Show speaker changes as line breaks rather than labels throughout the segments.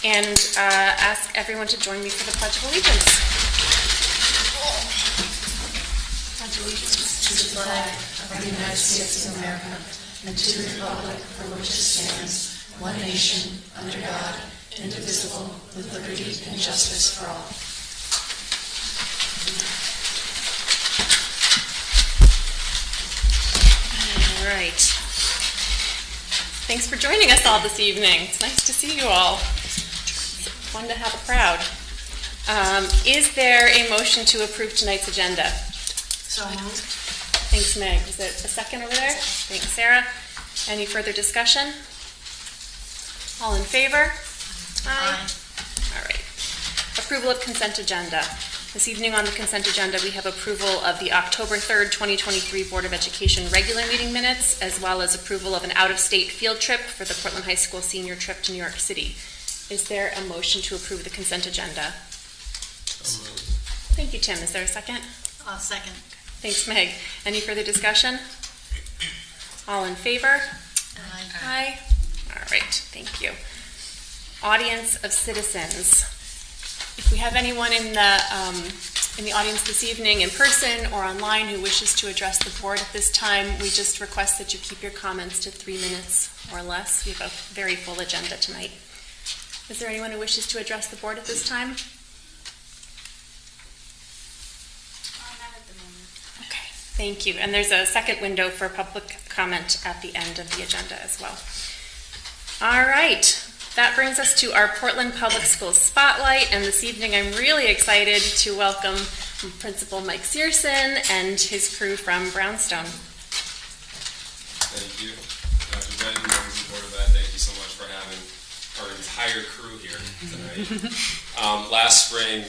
and ask everyone to join me for the Pledge of Allegiance.
Pledge allegiance to the flag of the United States of America and to the republic for which it stands, one nation, under God, indivisible, with liberty and justice for all.
All right. Thanks for joining us all this evening. It's nice to see you all. It's fun to have a crowd. Is there a motion to approve tonight's agenda?
So moved.
Thanks, Meg. Is it a second over there? Thanks, Sarah. Any further discussion? All in favor? Aye. All right. Approval of consent agenda. This evening on the consent agenda, we have approval of the October 3rd, 2023 Board of Education regular meeting minutes, as well as approval of an out-of-state field trip for the Portland High School senior trip to New York City. Is there a motion to approve the consent agenda? Thank you, Tim. Is there a second?
Second.
Thanks, Meg. Any further discussion? All in favor?
Aye.
Aye. All right, thank you. Audience of citizens. If we have anyone in the audience this evening in person or online who wishes to address the board at this time, we just request that you keep your comments to 3 minutes or less. We have a very full agenda tonight. Is there anyone who wishes to address the board at this time?
Not at the moment.
Okay, thank you. And there's a second window for public comment at the end of the agenda as well. All right. That brings us to our Portland Public Schools Spotlight, and this evening I'm really excited to welcome Principal Mike Searson and his crew from Brownstone.
Thank you. Dr. Ben, members of the Board of Ed, thank you so much for having our entire crew here tonight. Last spring,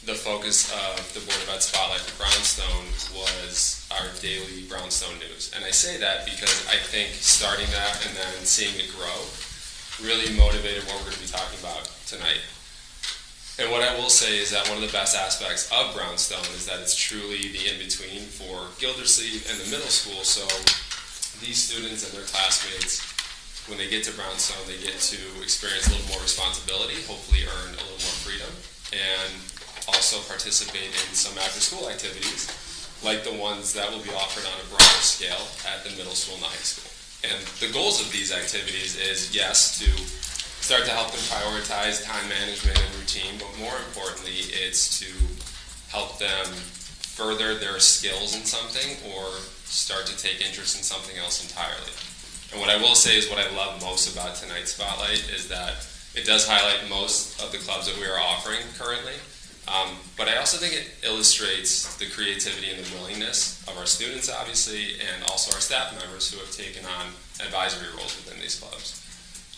the focus of the Board of Ed Spotlight for Brownstone was our daily Brownstone news. And I say that because I think starting that and then seeing it grow really motivated what we're going to be talking about tonight. And what I will say is that one of the best aspects of Brownstone is that it's truly the in-between for Gildersleeve and the middle school. So these students and their classmates, when they get to Brownstone, they get to experience a little more responsibility, hopefully earn a little more freedom, and also participate in some after-school activities like the ones that will be offered on a broader scale at the middle school and the high school. And the goals of these activities is, yes, to start to help them prioritize time management and routine, but more importantly, it's to help them further their skills in something or start to take interest in something else entirely. And what I will say is what I love most about tonight's Spotlight is that it does highlight most of the clubs that we are offering currently. But I also think it illustrates the creativity and the willingness of our students, obviously, and also our staff members who have taken on advisory roles within these clubs.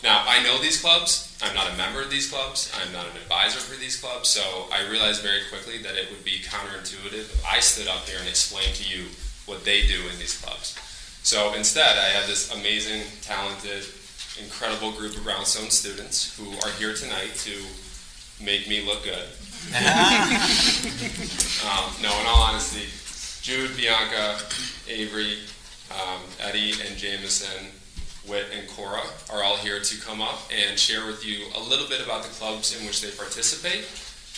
Now, I know these clubs. I'm not a member of these clubs. I'm not an advisor for these clubs. So I realized very quickly that it would be counterintuitive if I stood up here and explained to you what they do in these clubs. So instead, I have this amazing, talented, incredible group of Brownstone students who are here tonight to make me look good. No, in all honesty, Jude, Bianca, Avery, Eddie, and Jameson, Whit, and Cora are all here to come up and share with you a little bit about the clubs in which they participate,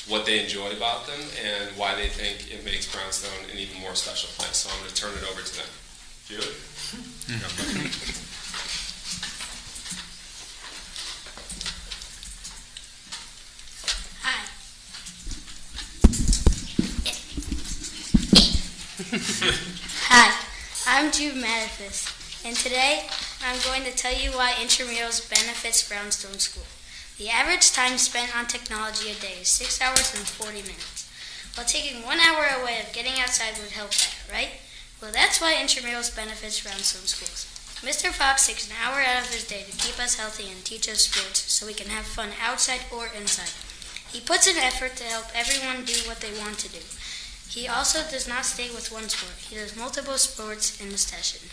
what they enjoy about them, and why they think it makes Brownstone an even more special place. So I'm going to turn it over to them. Jude?
Hi, I'm Jude Matithus, and today I'm going to tell you why intramurals benefits Brownstone School. The average time spent on technology a day is 6 hours and 40 minutes. Well, taking 1 hour away of getting outside would help that, right? Well, that's why intramurals benefits Brownstone Schools. Mr. Fox takes an hour out of his day to keep us healthy and teach us sports so we can have fun outside or inside. He puts in effort to help everyone do what they want to do. He also does not stay with one sport. He does multiple sports in the session.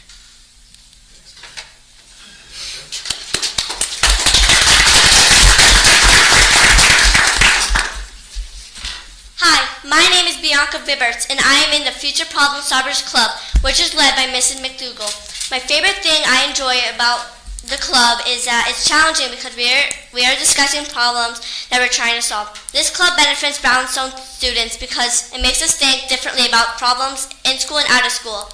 Hi, my name is Bianca Bibberts, and I am in the Future Problem Solvers Club, which is led by Mrs. McDougall. My favorite thing I enjoy about the club is that it's challenging because we are discussing problems that we're trying to solve. This club benefits Brownstone students because it makes us think differently about problems in school and out of school.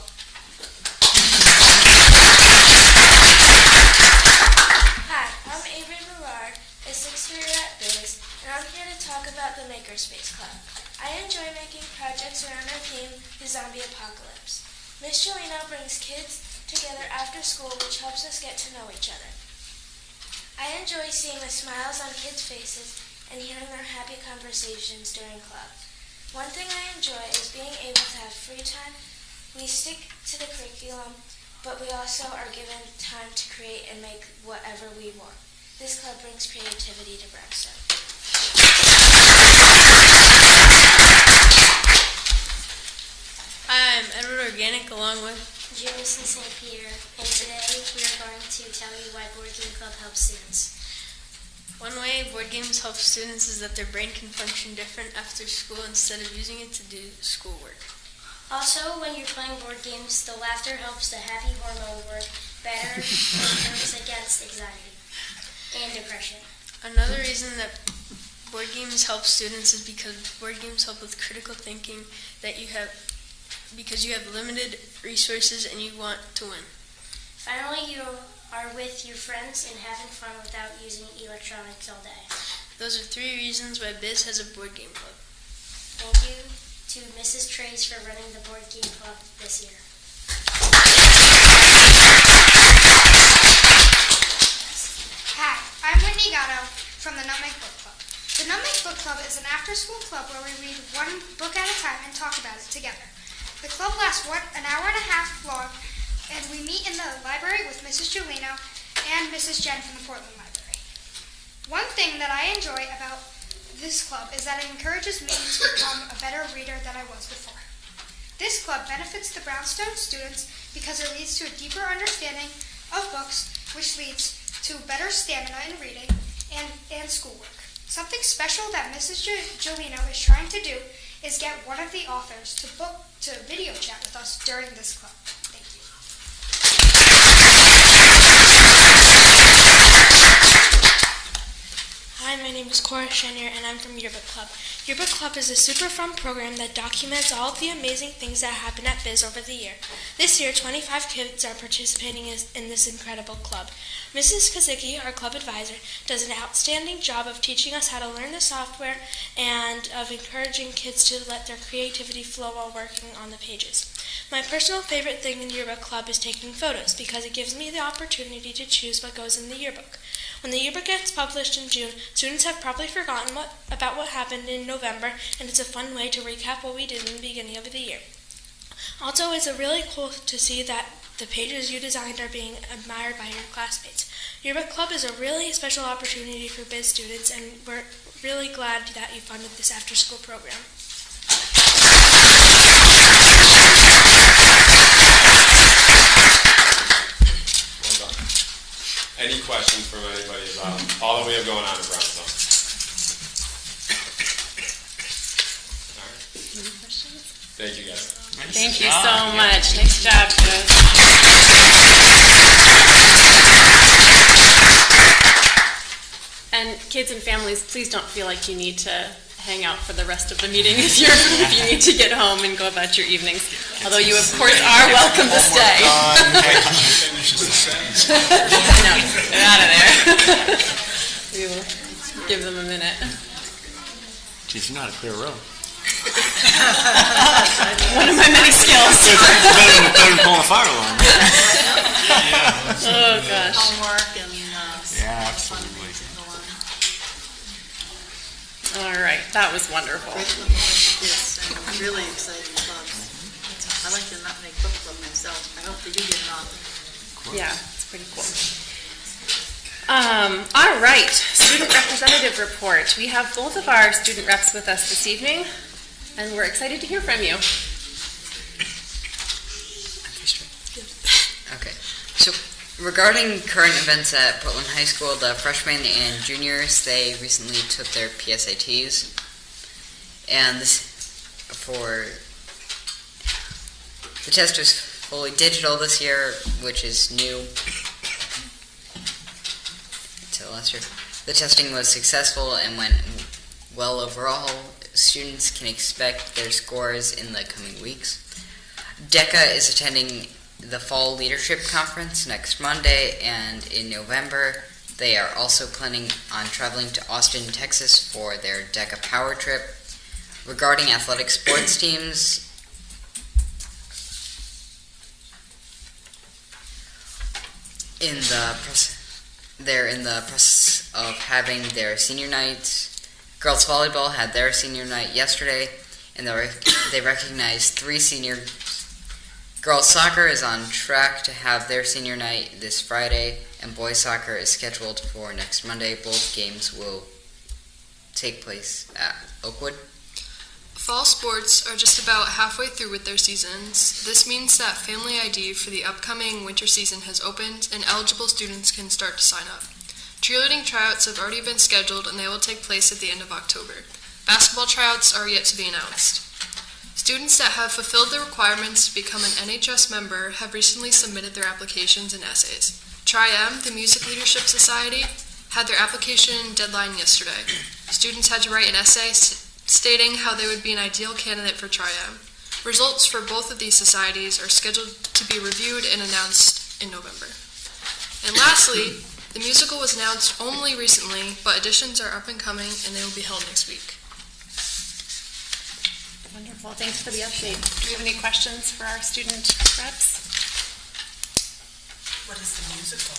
Hi, I'm Avery Berard, a 6th grader at Biz, and I'm here to talk about the Makerspace Club. I enjoy making projects around our theme, the zombie apocalypse. Miss Jolena brings kids together after school, which helps us get to know each other. I enjoy seeing the smiles on kids' faces and hearing their happy conversations during club. One thing I enjoy is being able to have free time. We stick to the curriculum, but we also are given time to create and make whatever we want. This club brings creativity to Brownstone.
Hi, I'm Edward Organic along with
Jamison St. Peter, and today we are going to tell you why Board Game Club helps students.
one way board games help students is that their brain can function different after school instead of using it to do schoolwork.
Also, when you're playing board games, the laughter helps the happy hormone work better and works against anxiety and depression.
Another reason that board games help students is because board games help with critical thinking because you have limited resources and you want to win.
Finally, you are with your friends and having fun without using electronics all day.
Those are 3 reasons why Biz has a board game club.
Thank you to Mrs. Trace for running the Board Game Club this year.
Hi, I'm Whitney Gatto from the Nutmeg Book Club. The Nutmeg Book Club is an after-school club where we read one book at a time and talk about it together. The club lasts an hour and a half long, and we meet in the library with Mrs. Giolino and Mrs. Jen from the Portland Library. One thing that I enjoy about this club is that it encourages me to become a better reader than I was before. This club benefits the Brownstone students because it leads to a deeper understanding of books, which leads to better stamina in reading and schoolwork. Something special that Mrs. Giolino is trying to do is get one of the authors to video chat with us during this club. Thank you.
Hi, my name is Cora Shenier, and I'm from Yearbook Club. Yearbook Club is a super fun program that documents all of the amazing things that happen at Biz over the year. This year, 25 kids are participating in this incredible club. Mrs. Kazicki, our club advisor, does an outstanding job of teaching us how to learn the software and of encouraging kids to let their creativity flow while working on the pages. My personal favorite thing in Yearbook Club is taking photos because it gives me the opportunity to choose what goes in the yearbook. When the yearbook gets published in June, students have probably forgotten about what happened in November, and it's a fun way to recap what we did in the beginning of the year. Also, it's really cool to see that the pages you designed are being admired by your classmates. Yearbook Club is a really special opportunity for Biz students, and we're really glad that you funded this after-school program.
Well done. Any questions from anybody about all that we have going on in Brownstone? All right.
Any questions?
Thank you, guys.
Thank you so much. Nice job, kiddos. And kids and families, please don't feel like you need to hang out for the rest of the meeting if you need to get home and go about your evenings. Although you, of course, are welcome to stay. No, get out of there. We will give them a minute.
Geez, you know how to clear a road.
One of my many skills.
Better than pulling a fire alarm.
Oh, gosh.
Homework and
Yeah, absolutely.
All right, that was wonderful.
yes, and really exciting clubs. I like the Nutmeg Book Club myself. I hope they do get an author.
Yeah, it's pretty cool. All right, student representative report. We have both of our student reps with us this evening, and we're excited to hear from you.
Okay, so regarding current events at Portland High School, the freshmen and juniors, they recently took their PSATs, and the test was fully digital this year, which is new. to Lester. The testing was successful and went well overall. Students can expect their scores in the coming weeks. DECA is attending the Fall Leadership Conference next Monday, and in November, they are also planning on traveling to Austin, Texas for their DECA Power Trip. Regarding athletic sports teams, they're in the process of having their senior nights. Girls volleyball had their senior night yesterday, and they recognized 3 seniors. Girls soccer is on track to have their senior night this Friday, and boys soccer is scheduled for next Monday. Both games will take place at Oakwood.
Fall sports are just about halfway through with their seasons. This means that Family ID for the upcoming winter season has opened and eligible students can start to sign up. Cheerleading tryouts have already been scheduled and they will take place at the end of October. Basketball tryouts are yet to be announced. Students that have fulfilled the requirements to become an NHS member have recently submitted their applications and essays. Tri-M, the Music Leadership Society, had their application deadline yesterday. Students had to write an essay stating how they would be an ideal candidate for Tri-M. Results for both of these societies are scheduled to be reviewed and announced in November. And lastly, the musical was announced only recently, but auditions are up and coming and they will be held next week.
Wonderful. Thanks for the update. Do we have any questions for our student reps?
What is the musical?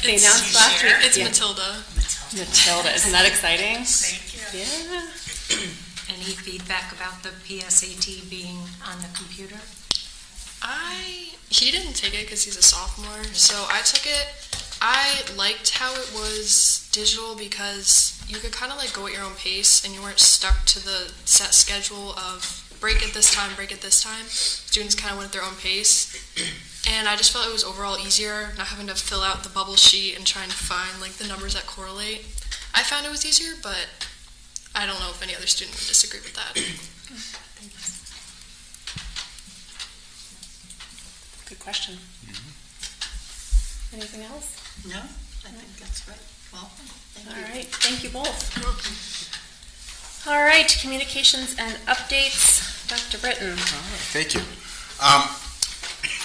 They announced last week.
It's
Yeah.
Matilda.
Matilda. Isn't that exciting?
Thank you.
Yeah.
Any feedback about the PSAT being on the computer?
He didn't take it because he's a sophomore, so I took it. I liked how it was digital because you could kind of like go at your own pace and you weren't stuck to the set schedule of break at this time, break at this time. Students kind of went at their own pace. And I just felt it was overall easier, not having to fill out the bubble sheet and trying to find like the numbers that correlate. I found it was easier, but I don't know if any other student would disagree with that.
Good question. Anything else?
No, I think that's right. Welcome. Thank
All
you.
right. Thank you both. All right. Communications and updates. Dr. Britton.
Thank you. A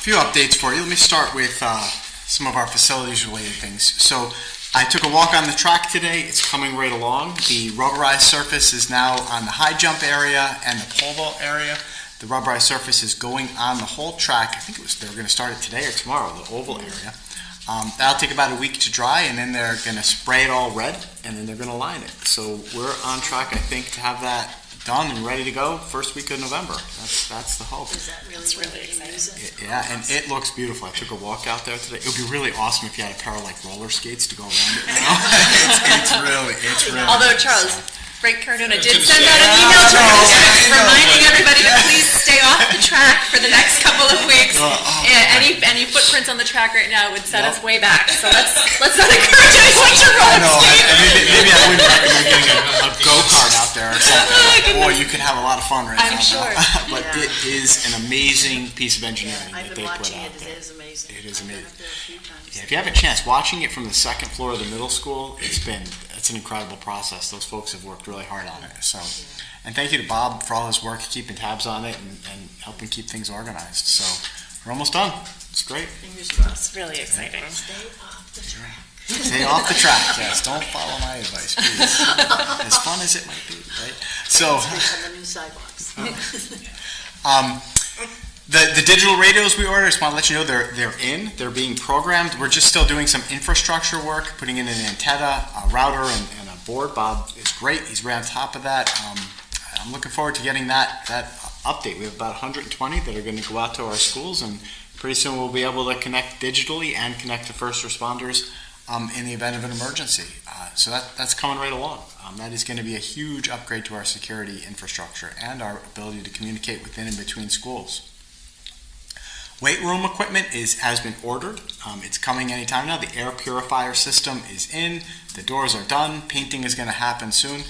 few updates for you. Let me start with some of our facilities related things. So I took a walk on the track today. It's coming right along. The rubberized surface is now on the high jump area and the pole vault area. The rubberized surface is going on the whole track. I think they were going to start it today or tomorrow, the oval area. That'll take about a week to dry, and then they're going to spray it all red, and then they're going to line it. So we're on track, I think, to have that done and ready to go first week of November. That's the hope.
Is that really exciting?
Yeah, and it looks beautiful. I took a walk out there today. It would be really awesome if you had a pair of like roller skates to go around it now. it's really
Although Charles, Frank Cardona did send out an email to us reminding everybody to please stay off the track for the next couple of weeks. Any footprints on the track right now would set us way back. So let's not encourage anyone to roller skate.
Maybe I wouldn't recommend getting a go-kart out there or something. Boy, you could have a lot of fun right now.
I'm sure.
But it is an amazing piece of engineering that
I've
they
been
put
watching
out
it.
there.
It is amazing.
It is
I've been
amazing.
up there a few times.
Yeah, if you have a chance, watching it from the second floor of the middle school, it's an incredible process. Those folks have worked really hard on it. So, and thank you to Bob for all his work keeping tabs on it and helping keep things organized. So we're almost done. It's great.
Fingers crossed.
It's really exciting.
Stay off the track.
Stay off the track, yes. Don't follow my advice, please. As fun as it might be, right? So,
On the new sidewalks.
the digital radios we ordered, I just want to let you know they're being programmed. We're just still doing some infrastructure work, putting in an antenna, a router, and a board. Bob is great. He's right on top of that. I'm looking forward to getting that update. We have about 120 that are going to go out to our schools, and pretty soon we'll be able to connect digitally and connect to first responders in the event of an emergency. So that's coming right along. That is going to be a huge upgrade to our security infrastructure and our ability to communicate within and between schools. Weight room equipment has been ordered. It's coming anytime now. The air purifier system is in. The doors are done. Painting is going to happen soon.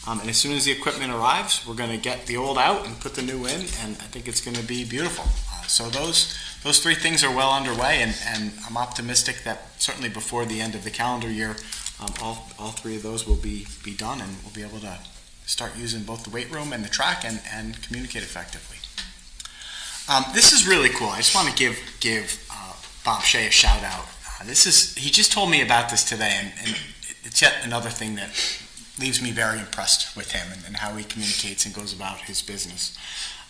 And as soon as the equipment arrives, we're going to get the old out and put the new in, and I think it's going to be beautiful. So those those three things are well underway, and I'm optimistic that certainly before the end of the calendar year, all three of those will be done, and we'll be able to start using both the weight room and the track and communicate effectively. This is really cool. I just want to give Bob Shea a shout out. He just told me about this today, and it's yet another thing that leaves me very impressed with him and how he communicates and goes about his business.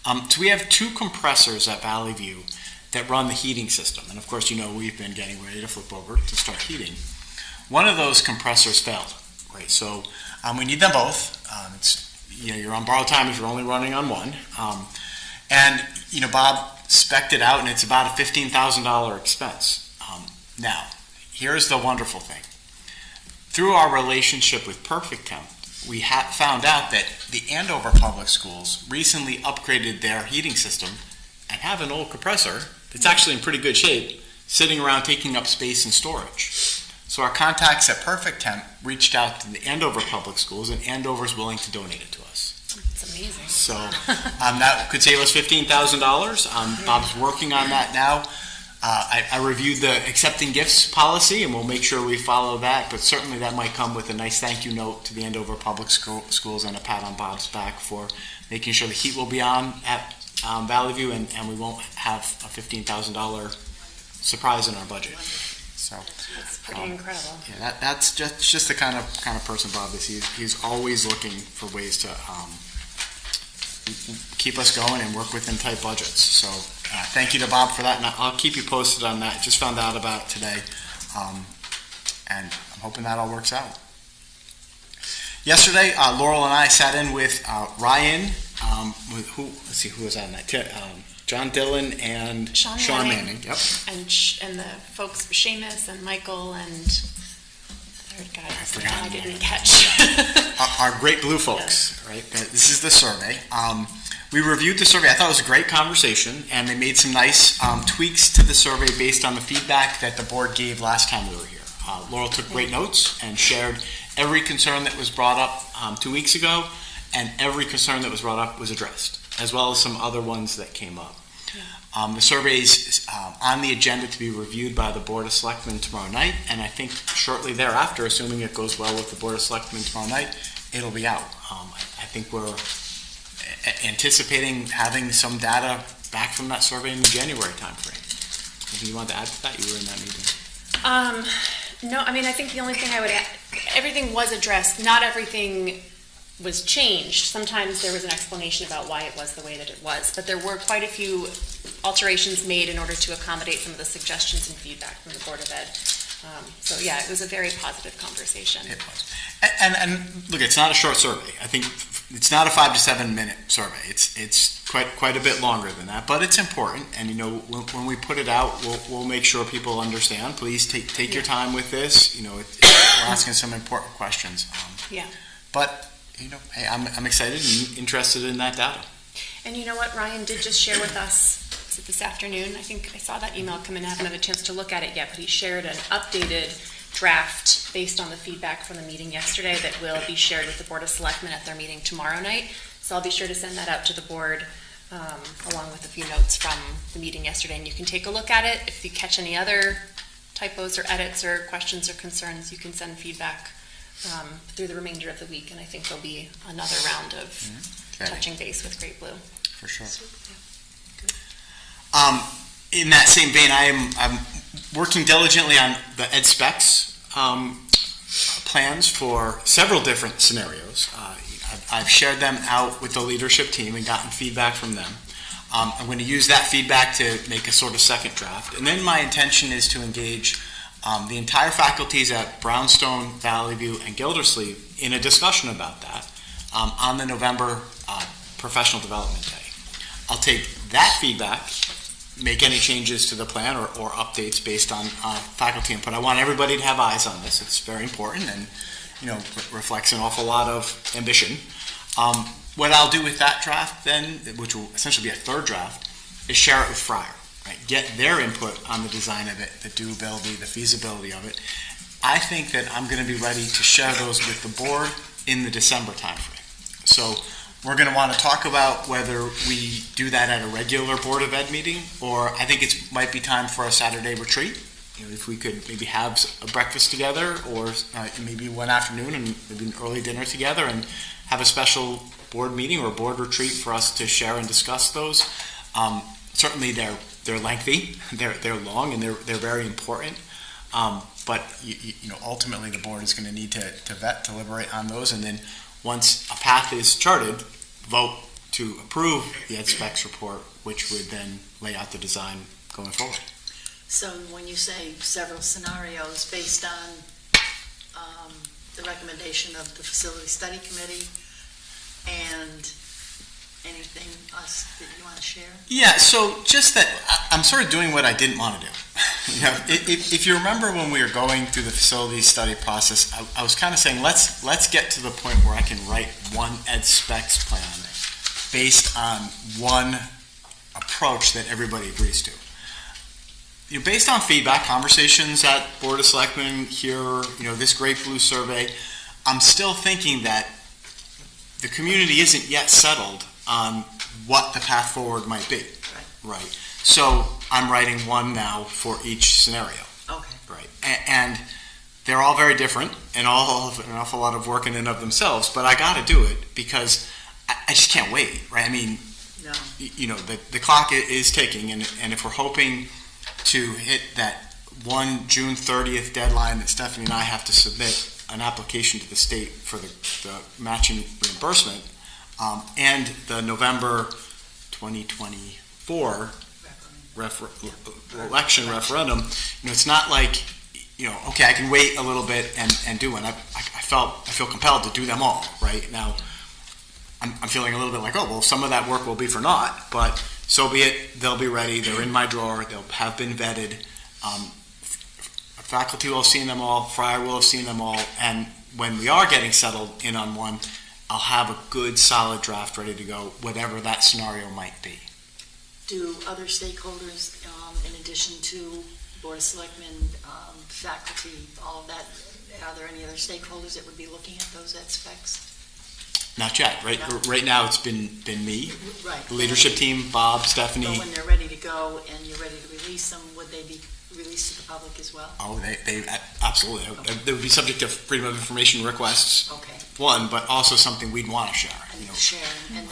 So we have 2 compressors at Valley View that run the heating system, and of course, we've been getting ready to flip over to start heating. One of those compressors failed, right? So we need them both. You're on borrowed time if you're only running on one. Bob spec'd it out, and it's about a $15,000 expense. Now, here's the wonderful thing. Through our relationship with Perfect Temp, we found out that the Andover Public Schools recently upgraded their heating system and have an old compressor that's actually in pretty good shape, sitting around taking up space and storage. So our contacts at Perfect Temp reached out to the Andover Public Schools, and Andover's willing to donate it to us.
It's amazing.
So that could save us $15,000. Bob's working on that now. I reviewed the accepting gifts policy, and we'll make sure we follow that, but certainly that might come with a nice thank you note to the Andover Public Schools and a pat on Bob's back for making sure the heat will be on at Valley View, and we won't have a $15,000 surprise in our budget. So
that's pretty incredible.
Yeah, that's just the kind of person Bob is. He's always looking for ways to keep us going and work within tight budgets. So thank you to Bob for that, and I'll keep you posted on that. Just found out about it today, and I'm hoping that all works out. Yesterday, Laurel and I sat in with Ryan, who was on that? John Dillon and Sean Manning. Yep.
And the folks, Seamus and Michael and third guy I didn't catch.
Our great blue folks, right? This is the survey. We reviewed the survey. I thought it was a great conversation, and they made some nice tweaks to the survey based on the feedback that the board gave last time we were here. Laurel took great notes and shared every concern that was brought up 2 weeks ago, and every concern that was brought up was addressed, as well as some other ones that came up. The survey's on the agenda to be reviewed by the Board of Selectmen tomorrow night, and I think shortly thereafter, assuming it goes well with the Board of Selectmen tomorrow night, it'll be out. I think we're anticipating having some data back from that survey in the January timeframe. Anything you want to add to that? You were in that meeting.
No, I think the only thing I would add, everything was addressed. Not everything was changed. Sometimes there was an explanation about why it was the way that it was, but there were quite a few alterations made in order to accommodate some of the suggestions and feedback from the Board of Ed. So yeah, it was a very positive conversation.
It was. And look, it's not a short survey. I think it's not a 5 to 7 minute survey. It's quite a bit longer than that, but it's important. And when we put it out, we'll make sure people understand. Please take your time with this. We're asking some important questions.
Yeah.
But hey, I'm excited and interested in that data.
And you know what, Ryan did just share with us this afternoon. I think I saw that email come in. I haven't had a chance to look at it yet, but he shared an updated draft based on the feedback from the meeting yesterday that will be shared with the Board of Selectmen at their meeting tomorrow night. So I'll be sure to send that out to the board along with a few notes from the meeting yesterday, and you can take a look at it. If you catch any other typos or edits or questions or concerns, you can send feedback through the remainder of the week, and I think there'll be another round of touching base with Great Blue.
For sure. In that same vein, I'm working diligently on the EdSpecs plans for several different scenarios. I've shared them out with the leadership team and gotten feedback from them. I'm going to use that feedback to make a sort of second draft. And then my intention is to engage the entire faculties at Brownstone, Valley View, and Gildersleeve in a discussion about that on the November Professional Development Day. I'll take that feedback, make any changes to the plan or updates based on faculty input. I want everybody to have eyes on this. It's very important and reflects an awful lot of ambition. What I'll do with that draft then, which will essentially be a third draft, is share it with Friar. Right? Get their input on the design of it, the doability, the feasibility of it. I think that I'm going to be ready to share those with the board in the December timeframe. So we're going to want to talk about whether we do that at a regular Board of Ed meeting, or I think it might be time for a Saturday retreat. If we could maybe have a breakfast together, or maybe one afternoon and maybe an early dinner together, and have a special board meeting or board retreat for us to share and discuss those. Certainly they're lengthy, they're long, and they're very important. But ultimately the board is going to need to vet, deliberate on those, and then once a path is charted, vote to approve the ed specs report, which would then lay out the design going forward.
So when you say several scenarios based on the recommendation of the Facility Study Committee and anything else that you want to share?
Yeah, so just that I'm sort of doing what I didn't want to do. If you remember when we were going through the facility study process, I was kind of saying let's get to the point where I can write one ed specs plan based on one approach that everybody agrees to. Based on feedback, conversations at Board of Selectmen here, this Great Blue Survey, I'm still thinking that the community isn't yet settled on what the path forward might be. Right. So I'm writing one now for each scenario.
Okay.
Right. And they're all very different and all have an awful lot of work in and of themselves, but I got to do it because I just can't wait, right? I mean,
no.
The clock is ticking, and if we're hoping to hit that June 30th deadline that Stephanie and I have to submit an application to the state for the matching reimbursement, and the November 2024 election referendum, it's not like, okay, I can wait a little bit and do one. I feel compelled to do them all right now. I'm feeling a little bit like, some of that work will be for naught, but so be it. They'll be ready. They're in my drawer. They'll have been vetted. Faculty will have seen them all. Fryer will have seen them all. And when we are getting settled in on one, I'll have a good, solid draft ready to go, whatever that scenario might be.
Do other stakeholders, in addition to Board of Selectmen, faculty, all of that, are there any other stakeholders that would be looking at those ed specs?
Not yet. Right now it's been me,
right.
The leadership team, Bob, Stephanie.
But when they're ready to go and you're ready to release them, would they be released to the public as well?
Oh, they absolutely. Okay. They would be subject to freedom of information requests.
Okay.
One, but also something we'd want to share.
Share, and then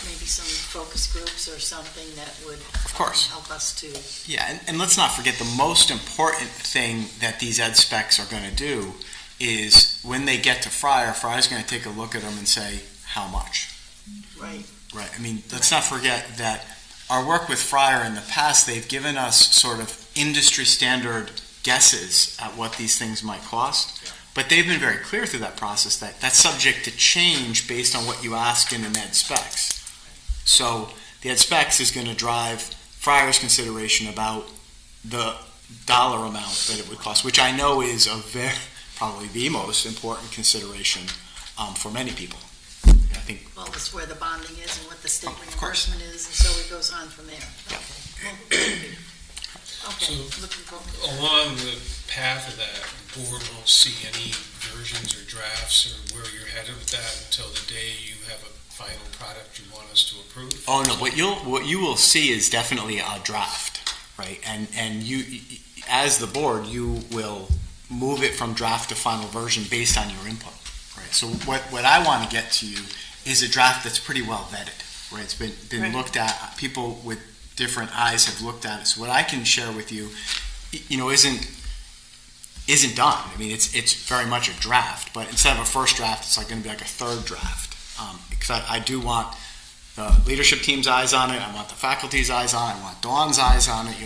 maybe some focus groups or something that would
of course
help us to.
Yeah, and let's not forget the most important thing that these ed specs are going to do is when they get to Fryer's going to take a look at them and say, how much?
Right.
Right. I mean, let's not forget that our work with Fryer in the past, they've given us sort of industry standard guesses at what these things might cost. Yeah. But they've been very clear through that process that that's subject to change based on what you ask in an ed specs. So the ed specs is going to drive Fryer's consideration about the dollar amount that it would cost, which I know is probably the most important consideration for many people. I think.
Well, it's where the bonding is and what the state reimbursement is, and so it goes on from there.
Yeah.
Okay.
So along the path of that, the board won't see any versions or drafts or where you're headed with that until the day you have a final product you want us to approve?
Oh no, what you will see is definitely a draft, right? And you, as the board, you will move it from draft to final version based on your input, right? So what I want to get to you is a draft that's pretty well vetted, right? It's been right. Looked at. People with different eyes have looked at it. So what I can share with you, isn't done. I mean, it's very much a draft, but instead of a first draft, it's going to be like a third draft. Because I do want the leadership team's eyes on it. I want the faculty's eyes on it. I want Dawn's eyes on it.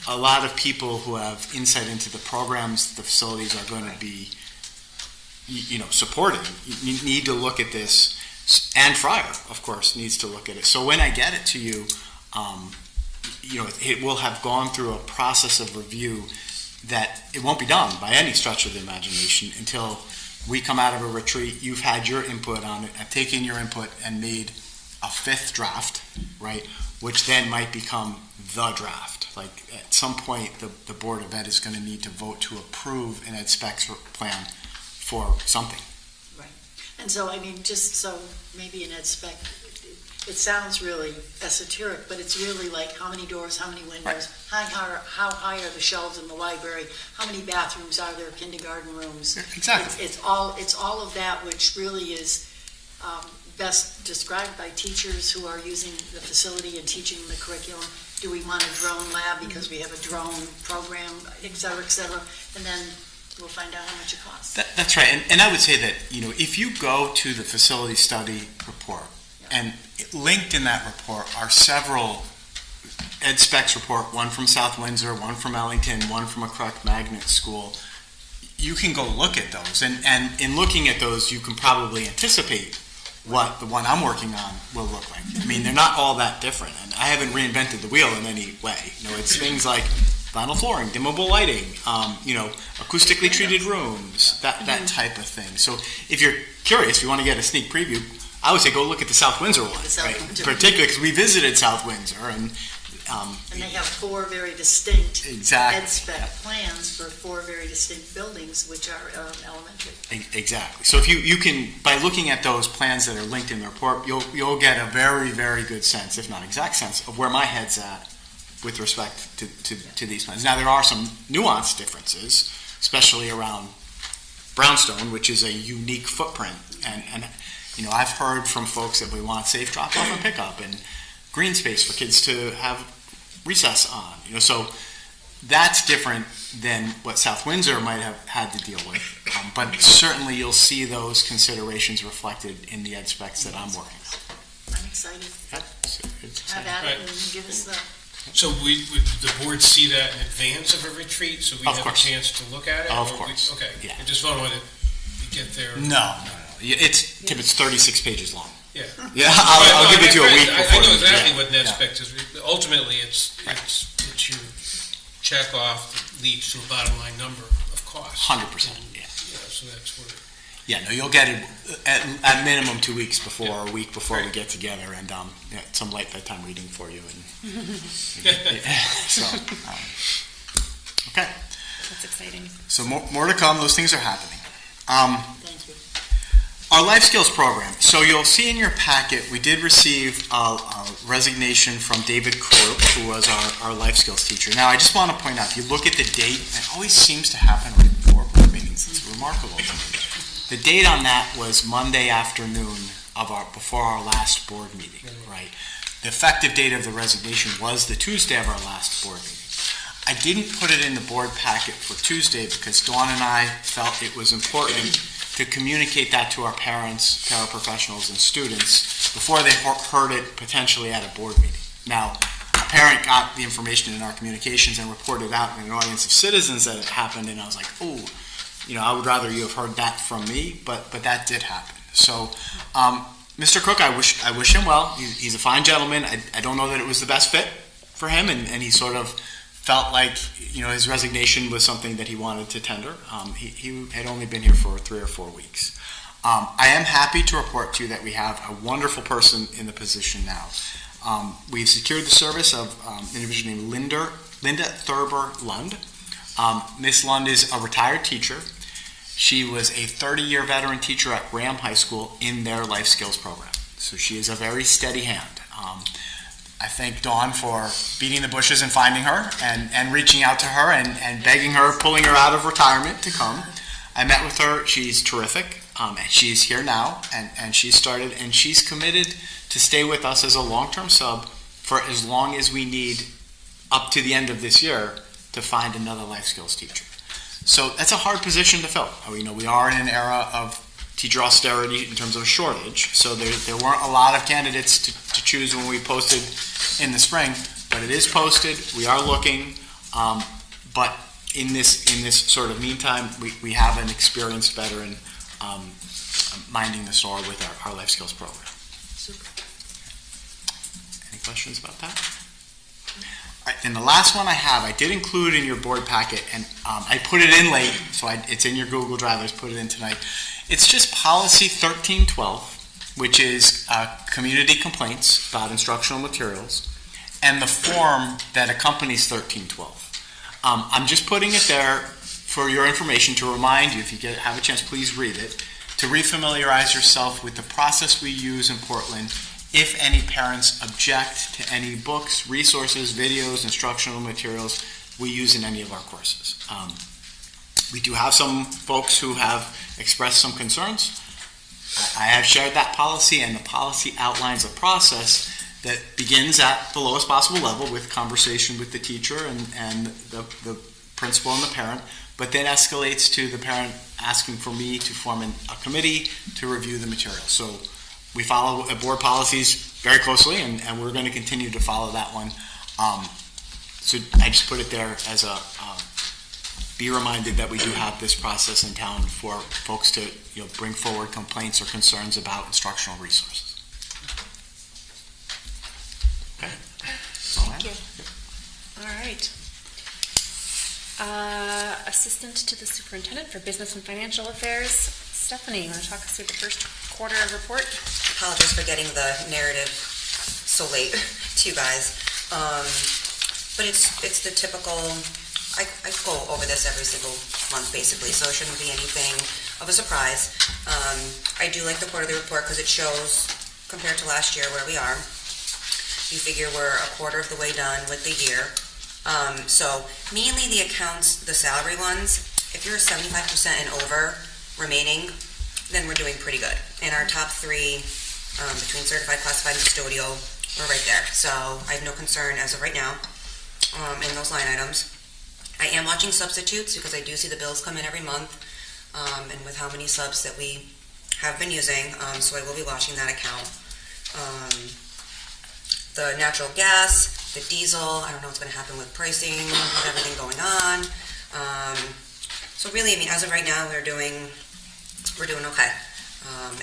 A lot of people who have insight into the programs, the facilities are going to be, supporting. You need to look at this, and Fryer, of course, needs to look at it. So when I get it to you, it will have gone through a process of review that it won't be done by any stretch of the imagination until we come out of a retreat. You've had your input on it. I've taken your input and made a fifth draft, right? Which then might become the draft. Like at some point, the Board of Ed is going to need to vote to approve an ed specs plan for something.
Right. And so, I mean, just so maybe in ed spec, it sounds really esoteric, but it's really like how many doors, how many windows, how high are the shelves in the library, how many bathrooms are there, kindergarten rooms.
Exactly.
It's all of that, which really is best described by teachers who are using the facility and teaching the curriculum. Do we want a drone lab because we have a drone program, et cetera, and then we'll find out how much it costs.
That's right, and I would say that, if you go to the facility study report, and linked in that report are several ed specs report, one from South Windsor, one from Ellington, one from a Cruck Magnet school. You can go look at those, and in looking at those, you can probably anticipate what the one I'm working on will look like. I mean, they're not all that different, and I haven't reinvented the wheel in any way. It's things like vinyl flooring, dimmable lighting, acoustically treated rooms, that type of thing. So if you're curious, if you want to get a sneak preview, I would say go look at the South Windsor one, particularly because we visited South Windsor, and
they have four very distinct
exactly.
ed spec plans for four very distinct buildings, which are elementary.
Exactly. So if you can, by looking at those plans that are linked in the report, you'll get a very, very good sense, if not exact sense, of where my head's at with respect to these plans. Now, there are some nuanced differences, especially around Brownstone, which is a unique footprint, and I've heard from folks that we want safe drop-off and pickup and green space for kids to have recess on. So that's different than what South Windsor might have had to deal with. But certainly you'll see those considerations reflected in the ed specs that I'm working on.
I'm excited. Have at it and give us the...
So would the board see that in advance of a retreat, so we have a chance to look at it?
Of course.
Okay.
Yeah.
I just don't want to get there.
No. It's 36 pages long.
Yeah.
Yeah, I'll give it to you a week before.
I know exactly what net spec is. Ultimately, it's your check off that leads to a bottom line number of costs.
100%. Yeah.
So that's where.
Yeah, no, you'll get it at minimum 2 weeks before, or a week before we get together, and some light bedtime reading for you. Okay.
That's exciting.
So more to come. Those things are happening.
Thank you.
Our life skills program. So you'll see in your packet, we did receive a resignation from David Krupp, who was our life skills teacher. Now, I just want to point out, if you look at the date, it always seems to happen right before board meetings. It's remarkable to me. The date on that was Monday afternoon before our last board meeting, right? The effective date of the resignation was the Tuesday of our last board meeting. I didn't put it in the board packet for Tuesday because Dawn and I felt it was important to communicate that to our parents, paraprofessionals, and students before they heard it potentially at a board meeting. Now, a parent got the information in our communications and reported out in an audience of citizens that it happened, and I was like, oh, I would rather you have heard that from me, but that did happen. So, Mr. Cook, I wish him well. He's a fine gentleman. I don't know that it was the best fit for him, and he sort of felt like his resignation was something that he wanted to tender. He had only been here for 3 or 4 weeks. I am happy to report to you that we have a wonderful person in the position now. We've secured the service of an individual named Linda Thurber Lund. Miss Lund is a retired teacher. She was a 30-year veteran teacher at Graham High School in their life skills program. So she is a very steady hand. I thank Dawn for beating the bushes and finding her and reaching out to her and begging her, pulling her out of retirement to come. I met with her. She's terrific. And she's here now, and she's started, and she's committed to stay with us as a long-term sub for as long as we need up to the end of this year to find another life skills teacher. So that's a hard position to fill. We are in an era of teacher austerity in terms of a shortage, so there weren't a lot of candidates to choose when we posted in the spring, but it is posted. We are looking, but in this sort of meantime, we have an experienced veteran minding the store with our life skills program.
Super.
Any questions about that? All right, and the last one I did include in your board packet, and I put it in late, so it's in your Google Drive. I just put it in tonight. It's just policy 1312, which is community complaints about instructional materials, and the form that accompanies 1312. I'm just putting it there for your information to remind you, if you have a chance, please read it. to refamiliarize yourself with the process we use in Portland. If any parents object to any books, resources, videos, instructional materials we use in any of our courses. We do have some folks who have expressed some concerns. I have shared that policy, and the policy outlines a process that begins at the lowest possible level with conversation with the teacher and the principal and the parent, but then escalates to the parent asking for me to form a committee to review the material. So we follow board policies very closely, and we're going to continue to follow that one. So I just put it there as be reminded that we do have this process in town for folks to bring forward complaints or concerns about instructional resources. Okay.
Thank you. All right. Assistant to the Superintendent for Business and Financial Affairs, Stephanie, you want to talk us through the first quarter report?
Apologies for getting the narrative so late to you guys. But it's the typical, I go over this every single month basically, so it shouldn't be anything of a surprise. I do like the quarterly report because it shows, compared to last year, where we are. You figure we're a quarter of the way done with the year. So mainly the accounts, the salary ones, if you're 75% and over remaining, then we're doing pretty good. And our top three, between certified, classified, and custodial, we're right there. So I have no concern as of right now in those line items. I am watching substitutes because I do see the bills come in every month, and with how many subs that we have been using, so I will be watching that account. The natural gas, the diesel, I don't know what's going to happen with pricing, with everything going on. So really, I mean, as of right now, we're doing okay.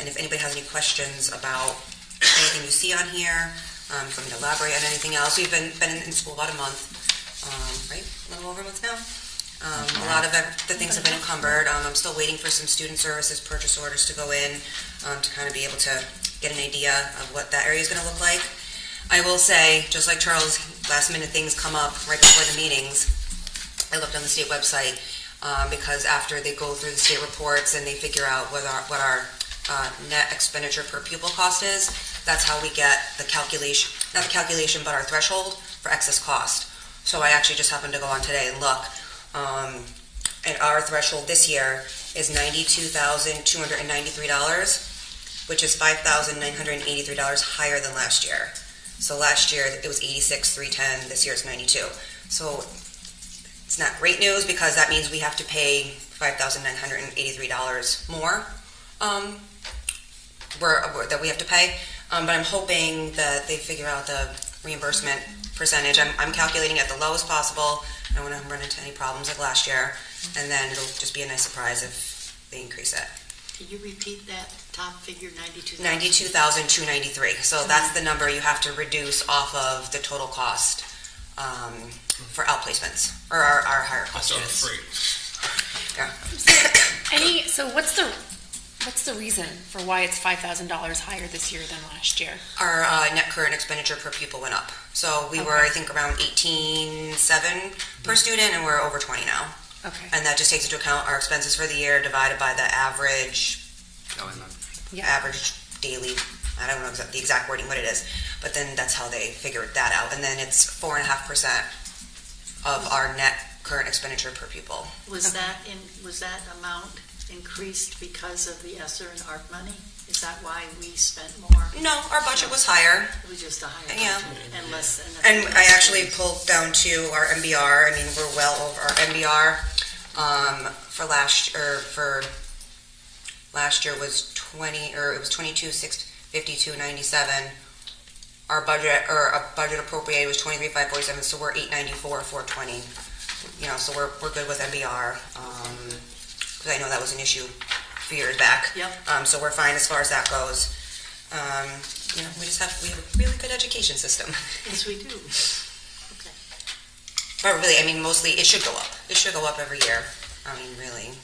And if anybody has any questions about anything you see on here, for me to elaborate on anything else, we've been in school about a month, right? A little over a month now. A lot of the things have been encumbered. I'm still waiting for some student services purchase orders to go in to kind of be able to get an idea of what that area is going to look like. I will say, just like Charles, last minute things come up right before the meetings. I looked on the state website because after they go through the state reports and they figure out what our net expenditure per pupil cost is, that's how we get the calculation, not the calculation, but our threshold for excess cost. So I actually just happened to go on today and look, and our threshold this year is $92,293, which is $5,983 higher than last year. So last year it was $86,310, this year it's $92. So it's not great news because that means we have to pay $5,983 more that we have to pay. But I'm hoping that they figure out the reimbursement percentage. I'm calculating at the lowest possible. I don't want to run into any problems like last year. And then it'll just be a nice surprise if they increase it.
Can you repeat that top figure, 92,000?
92,293. So that's the number you have to reduce off of the total cost for outplacements, or our higher cost
That's
students.
all
Yeah.
So what's the reason for why it's $5,000 higher this year than last year?
Our net current expenditure per pupil went up. So we were, I think, around 18.7 per student, and we're over 20 now.
Okay.
And that just takes into account our expenses for the year divided by the average daily, I don't know the exact wording what it is, but then that's how they figured that out. And then it's 4.5% of our net current expenditure per pupil.
Was that amount increased because of the ESSER and ARP money? Is that why we spent more?
No, our budget was higher.
It was just a higher
Yeah.
budget and less.
And I actually pulled down to our MBR. I mean, we're well over our MBR. For last year was 22,652.97. Our budget appropriated was 23,547. So we're 894,420. So we're good with MBR. Because I know that was an issue a few years back.
Yep.
So we're fine as far as that goes. We have a really good education system.
Yes, we do. Okay.
But really, I mean, mostly it should go up. It should go up every year. I mean, really.
It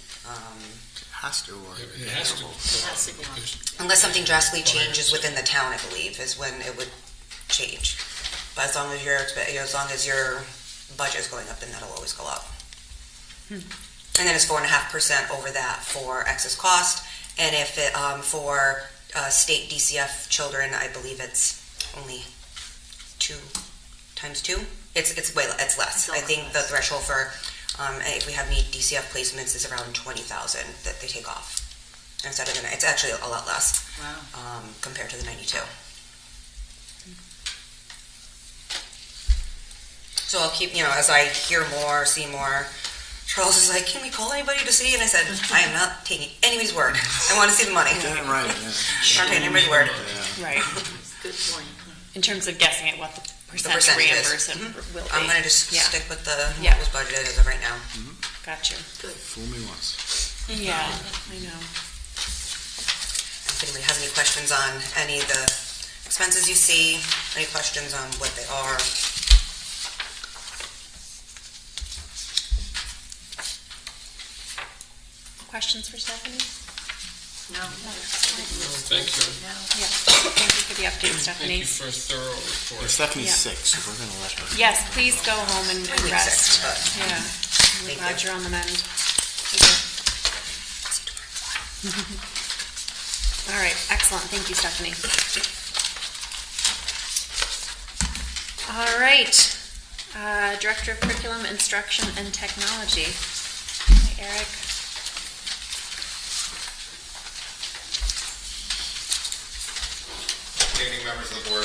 has to, or
It has to.
Unless something drastically changes within the town, I believe, is when it would change. But as long as your budget is going up, then that'll always go up. And then it's 4.5% over that for excess cost, And if it, for state DCF children, I believe it's only 2 times 2. It's less. I think the threshold for if we have any DCF placements is around 20,000 that they take off instead of it's actually a lot less compared to the 92. So I'll keep, as I hear more, see more. Charles is like, can we call anybody to see? And I said, I am not taking anybody's word. I want to see the money.
Damn right.
I'm not taking anybody's word.
Right.
Good point.
In terms of guessing at what the percent
percentages.
reimbursement will be.
I'm going to just
Yeah.
stick with the
Yeah.
what was budgeted as of right now.
Gotcha.
Fool me once.
Yeah, I know.
If anybody has any questions on any of the expenses you see, any questions on what they are.
Questions for Stephanie?
No.
Thank you.
Yeah. Thank you for the update, Stephanie.
Thank you for a thorough report.
Yeah, Stephanie's
Yeah.
sick, so we're gonna let her.
Yes, please go home and
Week
rest.
6, but
Yeah. I'm
Thank
glad
you.
you're on the mend. All right, excellent. Thank you, Stephanie. All right. Director of Curriculum, Instruction, and Technology. Hi, Eric.
Good evening, members of the board.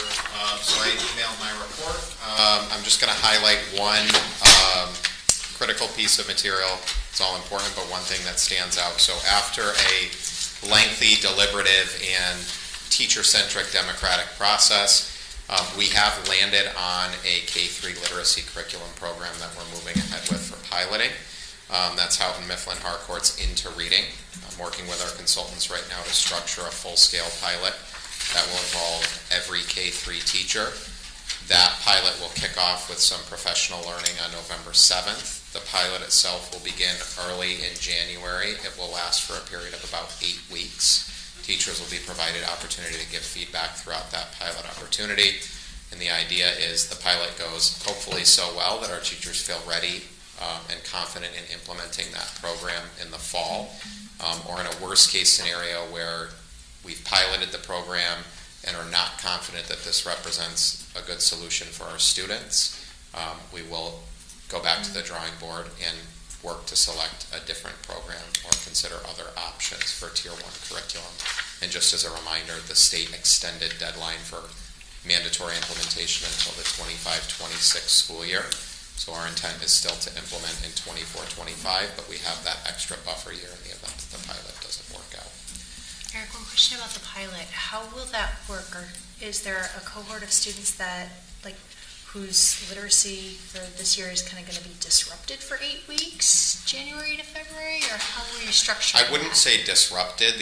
So I emailed my report. I'm just going to highlight one critical piece of material. It's all important, but one thing that stands out. So after a lengthy, deliberative, and teacher-centric democratic process, we have landed on a K-3 literacy curriculum program that we're moving ahead with for piloting. That's Houghton Mifflin Harcourt's Into Reading. I'm working with our consultants right now to structure a full-scale pilot that will involve every K-3 teacher. That pilot will kick off with some professional learning on November 7th. The pilot itself will begin early in January. It will last for a period of about 8 weeks. Teachers will be provided opportunity to give feedback throughout that pilot opportunity. And the idea is the pilot goes hopefully so well that our teachers feel ready and confident in implementing that program in the fall. Or in a worst case scenario where we've piloted the program and are not confident that this represents a good solution for our students, we will go back to the drawing board and work to select a different program or consider other options for Tier 1 curriculum. And just as a reminder, the state extended deadline for mandatory implementation until the 25-26 school year. So our intent is still to implement in 24-25, but we have that extra buffer year in the event that the pilot doesn't work out.
Eric, one question about the pilot. How will that work? Or is there a cohort of students that, whose literacy for this year is kind of going to be disrupted for 8 weeks, January to February? Or how will you structure
I wouldn't
that?
say disrupted.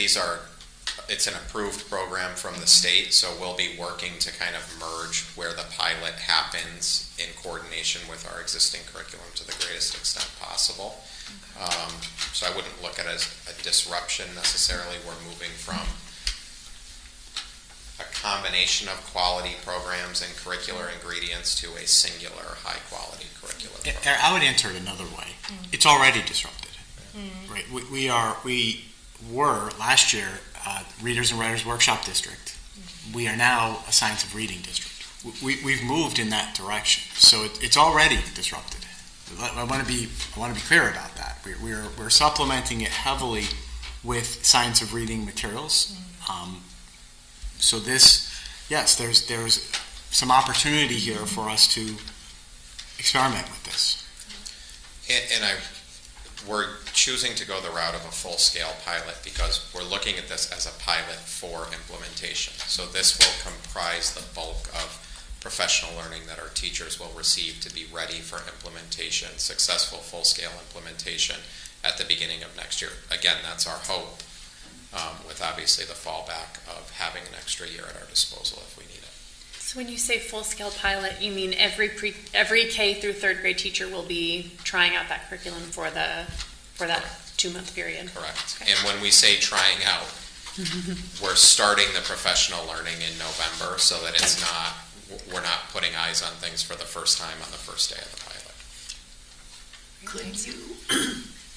It's an approved program from the state, so we'll be working to kind of merge where the pilot happens in coordination with our existing curriculum to the greatest extent possible. So I wouldn't look at it as a disruption necessarily. We're moving from a combination of quality programs and curricular ingredients to a singular high-quality curricular program.
I would answer it another way. It's already disrupted. Right. We were last year Readers and Writers Workshop District. We are now a Science of Reading District. We've moved in that direction, so it's already disrupted. I want to be clear about that. We're supplementing it heavily with Science of Reading materials. So there's some opportunity here for us to experiment with this.
We're choosing to go the route of a full-scale pilot because we're looking at this as a pilot for implementation. So this will comprise the bulk of professional learning that our teachers will receive to be ready for implementation, successful full-scale implementation at the beginning of next year. Again, that's our hope, with obviously the fallback of having an extra year at our disposal if we need it.
So when you say full-scale pilot, you mean every K through third grade teacher will be trying out that curriculum for that 2-month period?
Correct.
Okay.
And when we say trying out, we're starting the professional learning in November so that we're not putting eyes on things for the first time on the first day of the pilot.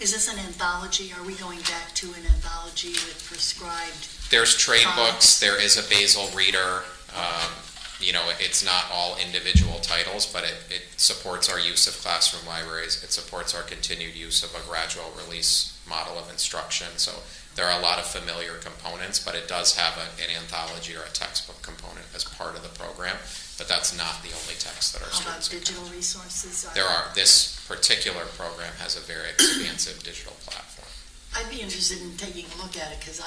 Is this an anthology? Are we going back to an anthology with prescribed?
There's trade
Comics.
books, there is a Basil reader. It's not all individual titles, but it supports our use of classroom libraries. It supports our continued use of a gradual release model of instruction. So there are a lot of familiar components, but it does have an anthology or a textbook component as part of the program. But that's not the only text that our
How about
students
digital resources?
This particular program has a very expansive digital platform.
I'd be interested in taking a look at it because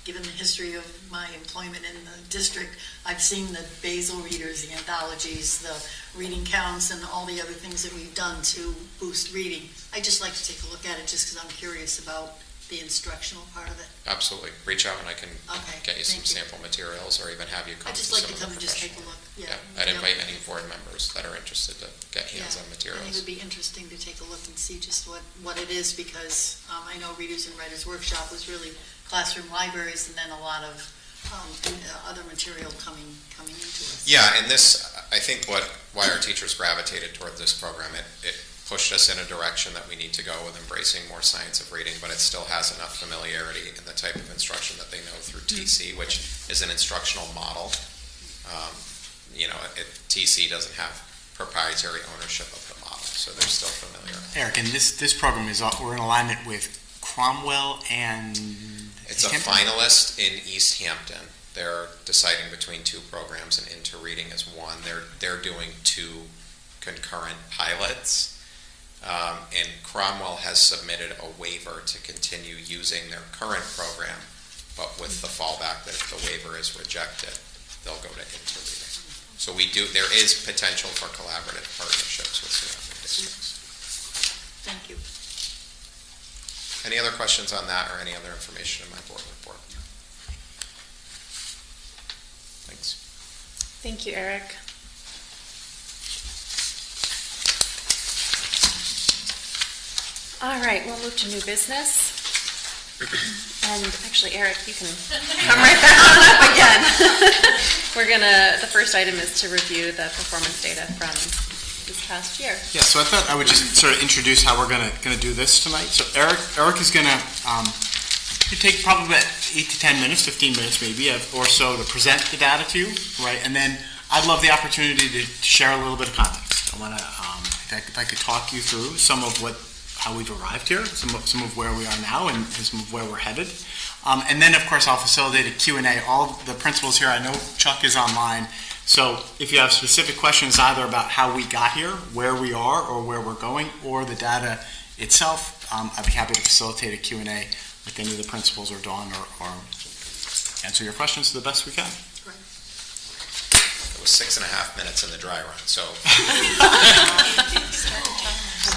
given the history of my employment in the district, I've seen the Basil readers, the anthologies, the reading counts, and all the other things that we've done to boost reading. I'd just like to take a look at it just because I'm curious about the instructional part of it.
Absolutely. Reach out and I can get you some
thank you.
sample materials or even have you come
I'd
to
just like
some
to
of the
come and just take a
professional.
look. Yeah.
I'd invite any board members that are interested to get hands-on
I think it
materials.
would be interesting to take a look and see just what it is because I know Readers and Writers Workshop was really classroom libraries and then a lot of other material coming into us.
Yeah, and this, I think why our teachers gravitated toward this program, it pushed us in a direction that we need to go with embracing more science of reading, but it still has enough familiarity in the type of instruction that they know through TC, which is an instructional model. TC doesn't have proprietary ownership of the model, so they're still familiar.
Eric, and this program we're in alignment with Cromwell and
It's a finalist in East Hampton. They're deciding between two programs, and Into Reading is one. They're doing two concurrent pilots. And Cromwell has submitted a waiver to continue using their current program, but with the fallback that if the waiver is rejected, they'll go to Into Reading. So there is potential for collaborative partnerships with surrounding districts.
Thank you.
Any other questions on that or any other information in my board report? Thanks.
Thank you, Eric. All right, we'll move to new business. And actually, Eric, you can come right back on up again. The first item is to review the performance data from this past year.
Yeah, so I thought I would just sort of introduce how we're gonna do this tonight. So Eric is gonna take probably about 8 to 10 minutes, 15 minutes maybe, or so to present the data to you, right? And then I'd love the opportunity to share a little bit of context. I wanna, if I could talk you through some of how we've arrived here, some of where we are now and some of where we're headed. And then, of course, I'll facilitate a Q&A. All of the principals here, I know Chuck is online, so if you have specific questions either about how we got here, where we are, or where we're going, or the data itself, I'd be happy to facilitate a Q&A with any of the principals or Dawn or answer your questions to the best we can.
It was 6.5 minutes in the dry run, so.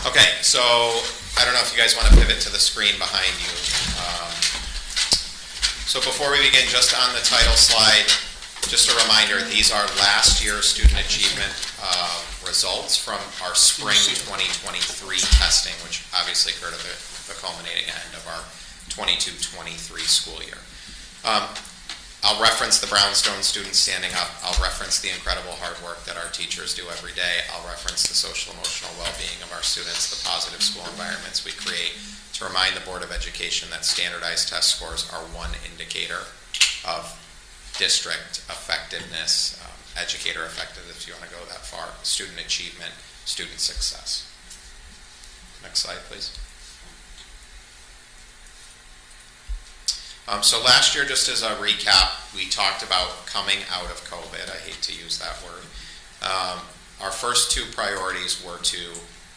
Okay, so I don't know if you guys want to pivot to the screen behind you. So before we begin, just on the title slide, just a reminder, these are last year's student achievement results from our spring 2023 testing, which obviously occurred at the culminating end of our 22-23 school year. I'll reference the Brownstone students standing up. I'll reference the incredible hard work that our teachers do every day. I'll reference the social emotional well-being of our students, the positive school environments we create, to remind the Board of Education that standardized test scores are one indicator of district effectiveness, educator effectiveness, if you want to go that far, student achievement, student success. Next slide, please. So last year, just as a recap, we talked about coming out of COVID. I hate to use that word. Our first two priorities were to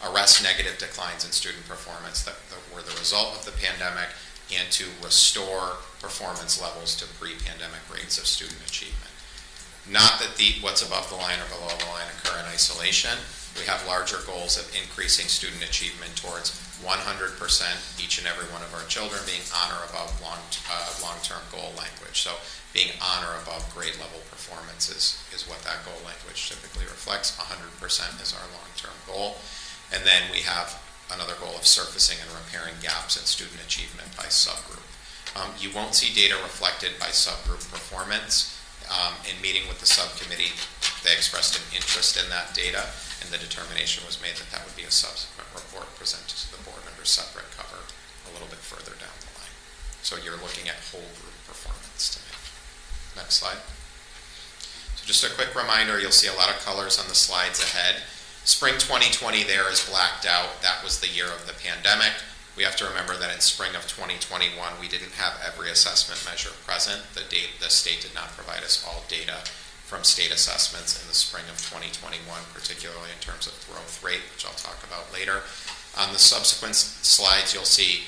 arrest negative declines in student performance that were the result of the pandemic and to restore performance levels to pre-pandemic rates of student achievement. Not that what's above the line or below the line occur in isolation. We have larger goals of increasing student achievement towards 100% each and every one of our children being on or above long-term goal language. So being on or above grade level performance is what that goal language typically reflects. 100% is our long-term goal. And then we have another goal of surfacing and repairing gaps in student achievement by subgroup. You won't see data reflected by subgroup performance. In meeting with the subcommittee they expressed an interest in that data, and the determination was made that that would be a subsequent report presented to the board under separate cover a little bit further down the line. So you're looking at whole group performance to me. Next slide. So just a quick reminder, you'll see a lot of colors on the slides ahead. Spring 2020 there is blacked out. That was the year of the pandemic. We have to remember that in spring of 2021, we didn't have every assessment measure present. The state did not provide us all data from state assessments in the spring of 2021, particularly in terms of growth rate, which I'll talk about later. On the subsequent slides, you'll see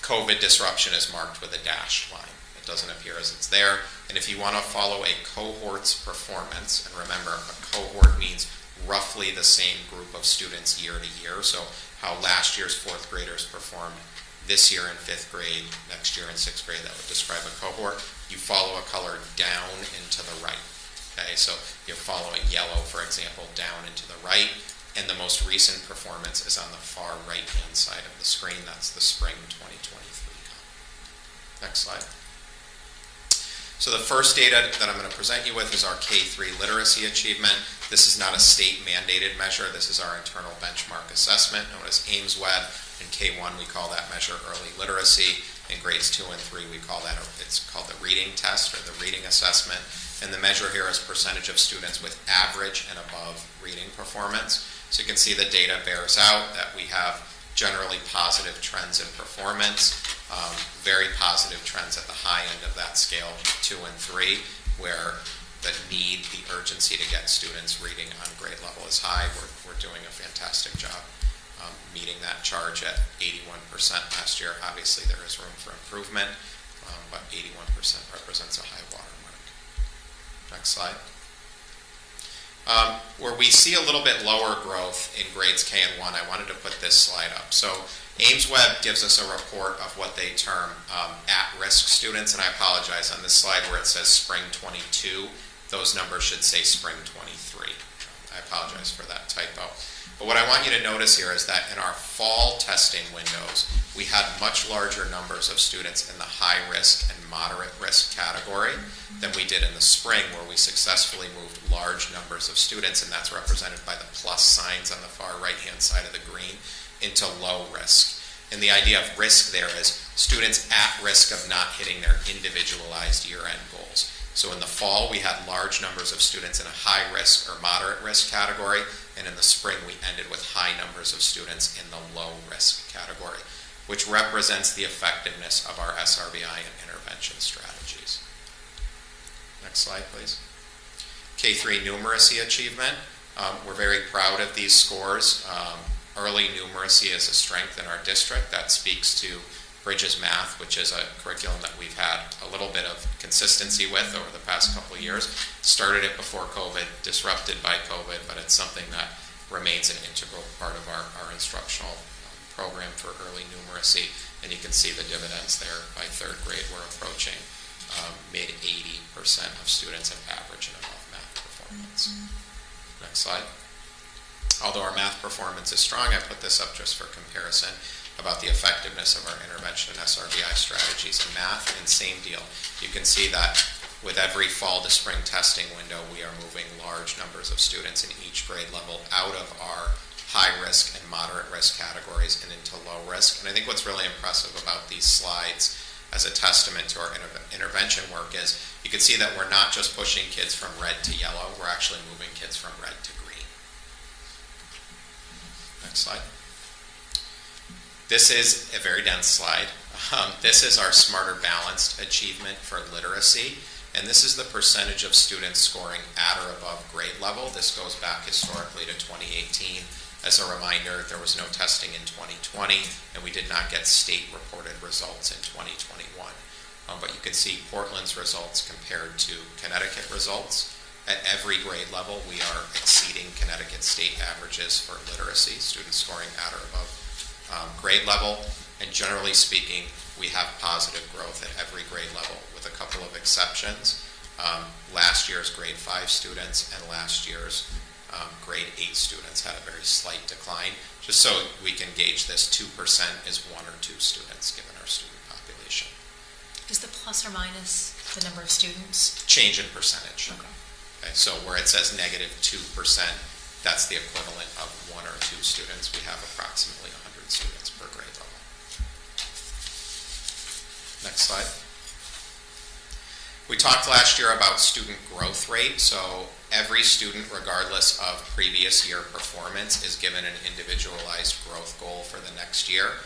COVID disruption is marked with a dashed line. It doesn't appear as it's there. And if you want to follow a cohort's performance, and remember, a cohort means roughly the same group of students year to year. So how last year's fourth graders performed this year in fifth grade, next year in sixth grade, that would describe a cohort. You follow a color down and to the right. Okay, so you're following yellow, for example, down and to the right. And the most recent performance is on the far right-hand side of the screen. That's the spring 2023 count. Next slide. So the first data that I'm going to present you with is our K-3 literacy achievement. This is not a state-mandated measure. This is our internal benchmark assessment known as AIMS-Web. In K-1, we call that measure early literacy. In grades 2 and 3, we call that, it's called the reading test or the reading assessment. And the measure here is percentage of students with average and above reading performance. So you can see the data bears out that we have generally positive trends in performance, very positive trends at the high end of that scale, 2 and 3, where the need, the urgency to get students reading on grade level is high. We're doing a fantastic job meeting that charge at 81% last year. Obviously, there is room for improvement, but 81% represents a high watermark. Next slide. Where we see a little bit lower growth in grades K and 1, I wanted to put this slide up. So AIMS-Web gives us a report of what they term at-risk students, and I apologize on this slide where it says spring 22, those numbers should say spring 23. I apologize for that typo. But what I want you to notice here is that in our fall testing windows, we had much larger numbers of students in the high risk and moderate risk category than we did in the spring, where we successfully moved large numbers of students, and that's represented by the plus signs on the far right-hand side of the green, into low risk. And the idea of risk there is students at risk of not hitting their individualized year-end goals. So in the fall, we had large numbers of students in a high risk or moderate risk category, and in the spring, we ended with high numbers of students in the low risk category, which represents the effectiveness of our SRBI and intervention strategies. Next slide, please. K-3 numeracy achievement. We're very proud of these scores. Early numeracy is a strength in our district. That speaks to Bridges Math, which is a curriculum that we've had a little bit of consistency with over the past couple of years. Started it before COVID, disrupted by COVID, but it's something that remains an integral part of our instructional program for early numeracy. And you can see the dividends there. By third grade, we're approaching mid 80% of students have average and above math performance. Next slide. Although our math performance is strong, I put this up just for comparison about the effectiveness of our intervention and SRBI strategies in math, and same deal. You can see that with every fall to spring testing window, we are moving large numbers of students in each grade level out of our high risk and moderate risk categories and into low risk. And I think what's really impressive about these slides as a testament to our intervention work is you can see that we're not just pushing kids from red to yellow, we're actually moving kids from red to green. Next slide. This is a very dense slide. This is our Smarter Balanced achievement for literacy, and this is the percentage of students scoring at or above grade level. This goes back historically to 2018. As a reminder, there was no testing in 2020, and we did not get state-reported results in 2021. But you can see Portland's results compared to Connecticut results. At every grade level, we are exceeding Connecticut state averages for literacy, students scoring at or above grade level, and generally speaking, we have positive growth at every grade level, with a couple of exceptions. Last year's grade 5 students and last year's grade 8 students had a very slight decline. Just so we can gauge this, 2% is 1 or 2 students given our student population.
Is the plus or minus the number of students?
Change in percentage.
Okay.
Okay, so where it says -2%, that's the equivalent of 1 or 2 students. We have approximately 100 students per grade level. Next slide. We talked last year about student growth rate. So every student, regardless of previous year performance, is given an individualized growth goal for the next year.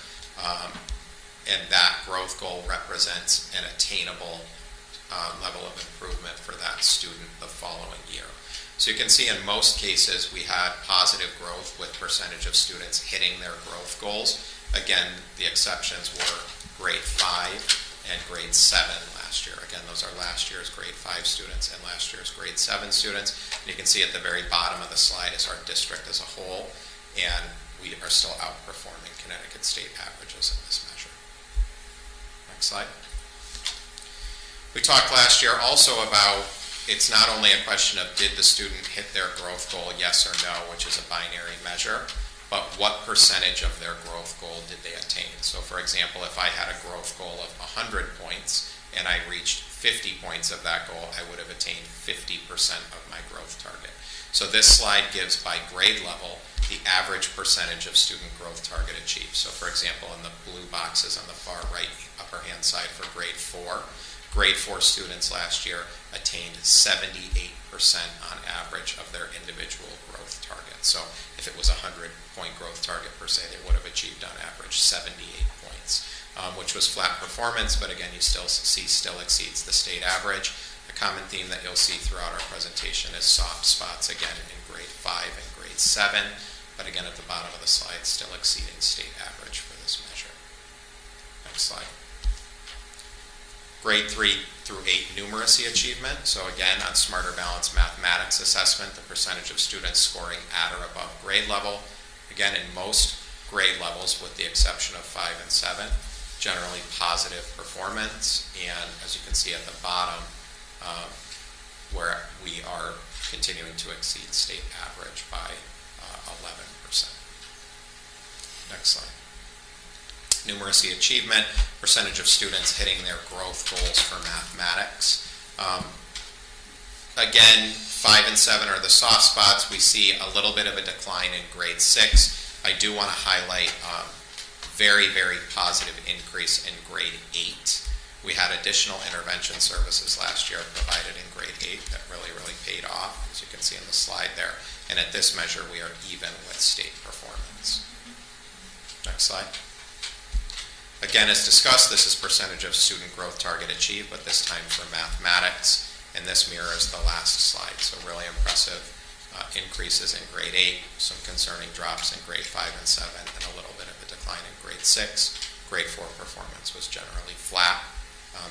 And that growth goal represents an attainable level of improvement for that student the following year. So you can see in most cases we had positive growth with percentage of students hitting their growth goals. Again, the exceptions were grade 5 and grade 7 last year. Again, those are last year's grade 5 students and last year's grade 7 students. And you can see at the very bottom of the slide is our district as a whole, and we are still outperforming Connecticut state averages in this measure. Next slide. We talked last year also about it's not only a question of did the student hit their growth goal, yes or no, which is a binary measure, but what percentage of their growth goal did they attain? So for example, if I had a growth goal of 100 points and I reached 50 points of that goal, I would have attained 50% of my growth target. So this slide gives by grade level the average percentage of student growth target achieved. So for example, in the blue boxes on the far right upper hand side for grade 4 students last year attained 78% on average of their individual growth target. So if it was a 100-point growth target per se, they would have achieved on average 78 points, which was flat performance, but again, you still exceeds the state average. A common theme that you'll see throughout our presentation is soft spots, again, in grade 5 and grade 7, but again, at the bottom of the slide, still exceeding state average for this measure. Next slide. Grade 3 through 8 numeracy achievement. So again, on Smarter Balanced Mathematics assessment, the percentage of students scoring at or above grade level. Again, in most grade levels, with the exception of 5 and 7, generally positive performance. And as you can see at the bottom, where we are continuing to exceed state average by 11%. Next slide. Numeracy achievement, percentage of students hitting their growth goals for mathematics. Again, 5 and 7 are the soft spots. We see a little bit of a decline in grade 6. I do want to highlight very, very positive increase in grade 8. We had additional intervention services last year provided in grade 8 that really, really paid off, as you can see in the slide there. And at this measure, we are even with state performance. Next slide. Again, as discussed, this is percentage of student growth target achieved, but this time for mathematics, and this mirrors the last slide. So really impressive increases in grade 8, some concerning drops in grade 5 and 7, and a little bit of a decline in grade 6. Grade 4 performance was generally flat,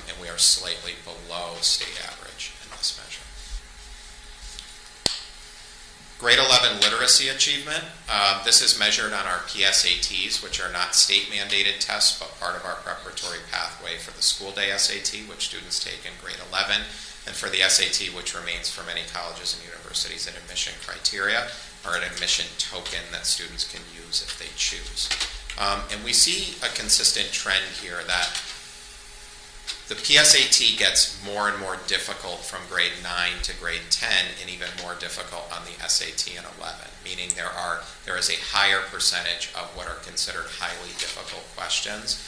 and we are slightly below state average in this measure. Grade 11 literacy achievement. This is measured on our PSATs, which are not state-mandated tests, but part of our preparatory pathway for the school day SAT, which students take in grade 11, and for the SAT, which remains for many colleges and universities an admission criteria, or an admission token that students can use if they choose. And we see a consistent trend here that the PSAT gets more and more difficult from grade 9 to grade 10, and even more difficult on the SAT in 11, meaning there is a higher percentage of what are considered highly difficult questions.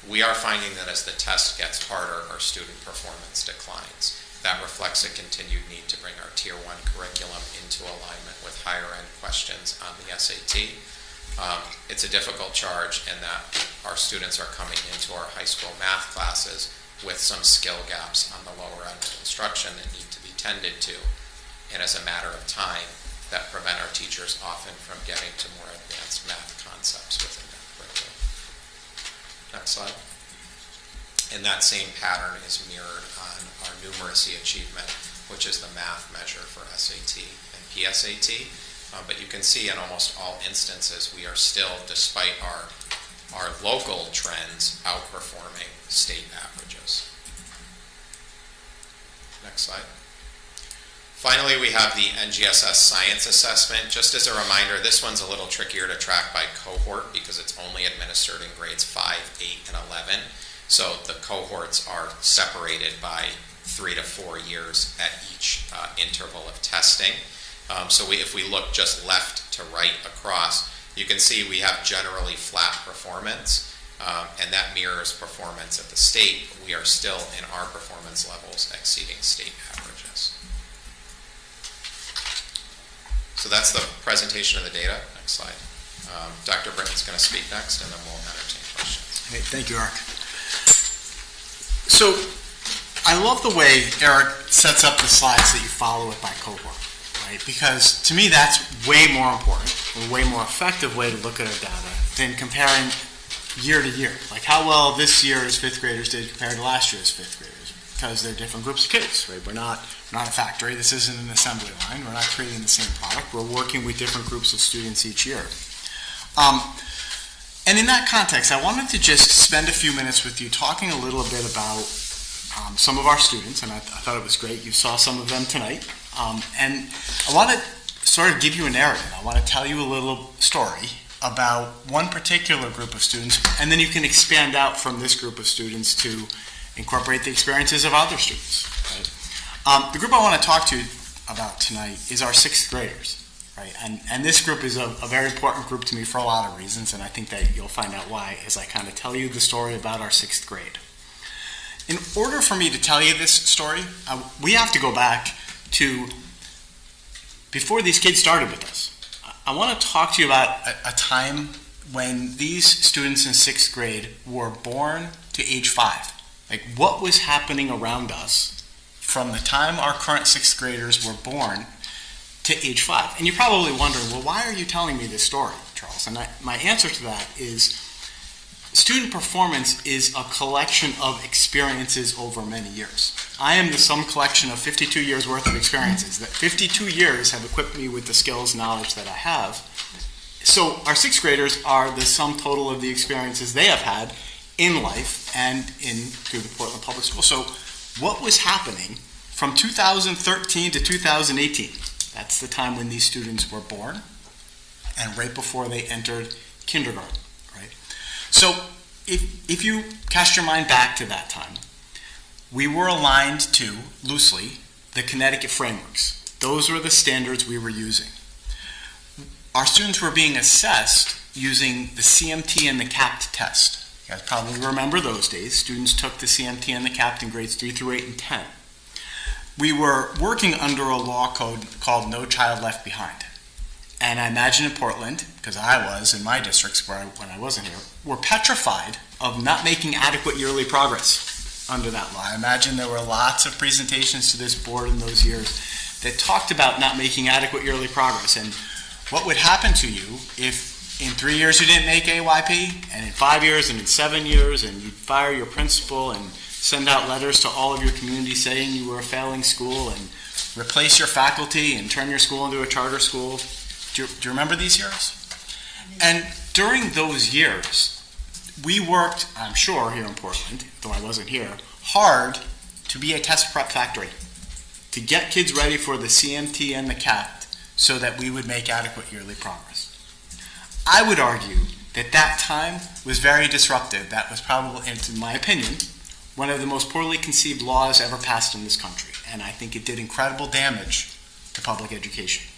We are finding that as the test gets harder, our student performance declines. That reflects a continued need to bring our Tier 1 curriculum into alignment with higher end questions on the SAT. It's a difficult charge in that our students are coming into our high school math classes with some skill gaps on the lower end of instruction that need to be tended to, and as a matter of time, that prevent our teachers often from getting to more advanced math concepts within their curriculum. Next slide. And that same pattern is mirrored on our numeracy achievement, which is the math measure for SAT and PSAT. But you can see in almost all instances, we are still, despite our local trends, outperforming state averages. Next slide. Finally, we have the NGSS science assessment. Just as a reminder, this one's a little trickier to track by cohort because it's only administered in grades 5, 8, and 11. So the cohorts are separated by 3 to 4 years at each interval of testing. So if we look just left to right across, you can see we have generally flat performance, and that mirrors performance at the state. We are still in our performance levels exceeding state averages. So that's the presentation of the data. Next slide. Dr. Britton's going to speak next, and then we'll entertain questions.
Hey, thank you, Eric. So I love the way Eric sets up the slides that you follow it by cohort, right? Because to me, that's way more important, a way more effective way to look at our data than comparing year to year. Like how well this year's fifth graders did compared to last year's fifth graders, because they're different groups of kids, right? We're not a factory. This isn't an assembly line. We're not creating the same product. We're working with different groups of students each year. And in that context, I wanted to just spend a few minutes with you talking a little bit about some of our students, and I thought it was great. You saw some of them tonight. And I want to sort of give you a narrative. I want to tell you a little story about one particular group of students, and then you can expand out from this group of students to incorporate the experiences of other students. Right? The group I want to talk to you about tonight is our sixth graders. Right? And this group is a very important group to me for a lot of reasons, and I think that you'll find out why as I kind of tell you the story about our sixth grade. In order for me to tell you this story, we have to go back to before these kids started with us. I want to talk to you about a time when these students in sixth grade were born to age 5. Like what was happening around us from the time our current sixth graders were born to age 5. And you're probably wondering, well, why are you telling me this story, Charles? And my answer to that is student performance is a collection of experiences over many years. I am the sum collection of 52 years worth of experiences. That 52 years have equipped me with the skills and knowledge that I have. So our sixth graders are the sum total of the experiences they have had in life and through the Portland Public Schools. So what was happening from 2013 to 2018? That's the time when these students were born and right before they entered kindergarten, right? So if you cast your mind back to that time, we were aligned to, loosely, the Connecticut frameworks. Those were the standards we were using. Our students were being assessed using the CMT and the CAPT test. You guys probably remember those days. Students took the CMT and the CAPT in grades 3 through 8 and 10. We were working under a law code called No Child Left Behind. And I imagine in Portland, because I was in my districts when I wasn't here, were petrified of not making adequate yearly progress under that law. I imagine there were lots of presentations to this board in those years that talked about not making adequate yearly progress and what would happen to you if in 3 years you didn't make AYP, and in 5 years and in 7 years, and you'd fire your principal and send out letters to all of your community saying you were a failing school and replace your faculty and turn your school into a charter school. Do you remember these years? And during those years, we worked, I'm sure here in Portland, though I wasn't here, hard to be a test prep factory, to get kids ready for the CMT and the CAPT so that we would make adequate yearly progress. I would argue that that time was very disruptive. That was probably, in my opinion, one of the most poorly conceived laws ever passed in this country, and I think it did incredible damage to public education.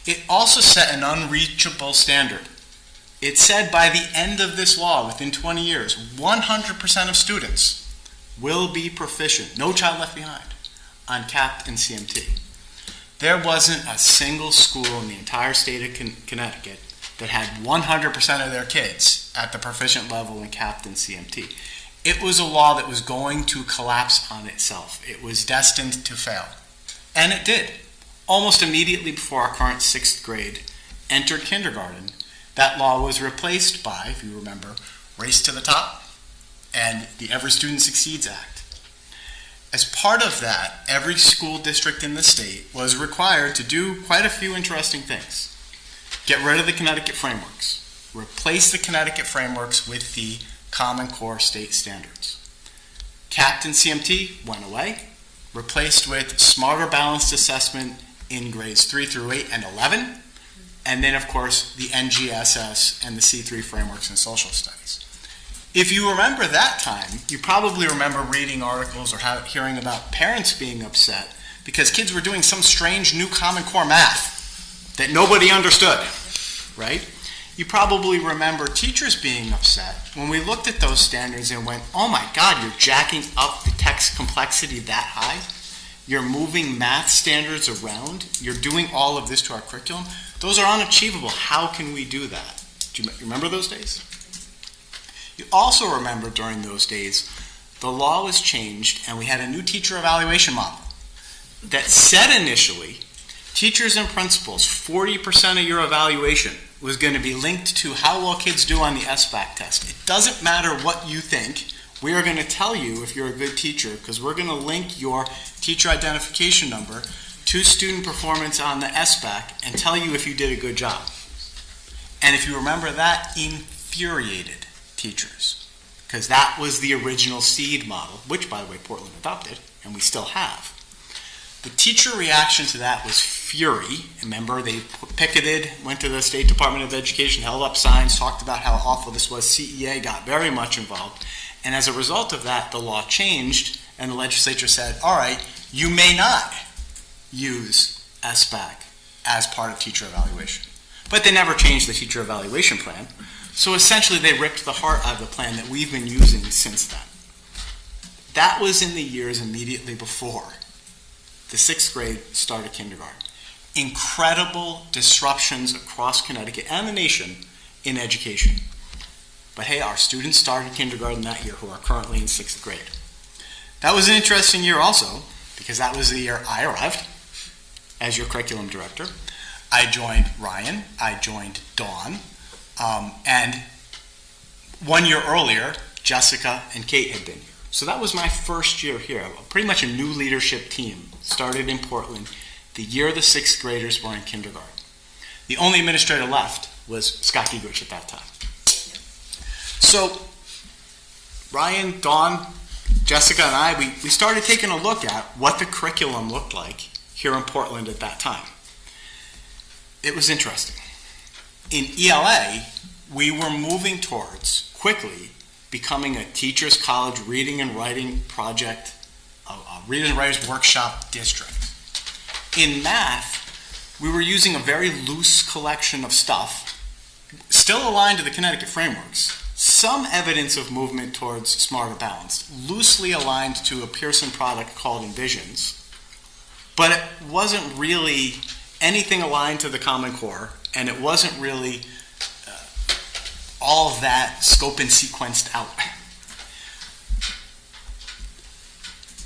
It also set an unreachable standard. It said by the end of this law, within 20 years, 100% of students will be proficient, no child left behind, on CAPT and CMT. There wasn't a single school in the entire state of Connecticut that had 100% of their kids at the proficient level in CAPT and CMT. It was a law that was going to collapse on itself. It was destined to fail. And it did. Almost immediately before our current sixth grade entered kindergarten, that law was replaced by, if you remember, Race to the Top and the Every Student Succeeds Act. As part of that, every school district in the state was required to do quite a few interesting things. Get rid of the Connecticut frameworks. Replace the Connecticut frameworks with the Common Core state standards. CAPT and CMT went away, replaced with smarter balanced assessment in grades 3 through 8 and 11, and then of course the NGSS and the C3 frameworks in social studies. If you remember that time, you probably remember reading articles or hearing about parents being upset because kids were doing some strange new Common Core math that nobody understood, right? You probably remember teachers being upset when we looked at those standards and went, oh my God, you're jacking up the text complexity that high? You're moving math standards around? You're doing all of this to our curriculum? Those are unachievable. How can we do that? Do you remember those days? You also remember during those days, the law was changed and we had a new teacher evaluation model that said initially, teachers and principals, 40% of your evaluation was going to be linked to how well kids do on the SBAC test. It doesn't matter what you think. We are going to tell you if you're a good teacher because we're going to link your teacher identification number to student performance on the SBAC and tell you if you did a good job. And if you remember, that infuriated teachers because that was the original SEED model, which, by the way, Portland adopted, and we still have. The teacher reaction to that was fury. Remember, they picketed, went to the State Department of Education, held up signs, talked about how awful this was. CEA got very much involved. And as a result of that, the law changed, and the legislature said, all right, you may not use SBAC as part of teacher evaluation. But they never changed the teacher evaluation plan. So essentially, they ripped the heart out of the plan that we've been using since then. That was in the years immediately before the 6th grade started kindergarten. Incredible disruptions across Connecticut and the nation in education. But hey, our students started kindergarten that year who are currently in 6th grade. That was an interesting year also, because that was the year I arrived as your curriculum director. I joined Ryan, I joined Dawn, and 1 year earlier, Jessica and Kate had been here. So that was my first year here. Pretty much a new leadership team started in Portland the year the 6th graders were in kindergarten. The only administrator left was Scott Giegerich at that time. So Ryan, Dawn, Jessica, and I, we started taking a look at what the curriculum looked like here in Portland at that time. It was interesting. In ELA, we were moving towards quickly becoming a teachers' college reading and writing project, a readers and writers workshop district. In math, we were using a very loose collection of stuff, still aligned to the Connecticut frameworks, some evidence of movement towards smarter balanced, loosely aligned to a Pearson product called Envisions, but it wasn't really anything aligned to the Common Core, and it wasn't really all of that scope and sequenced out.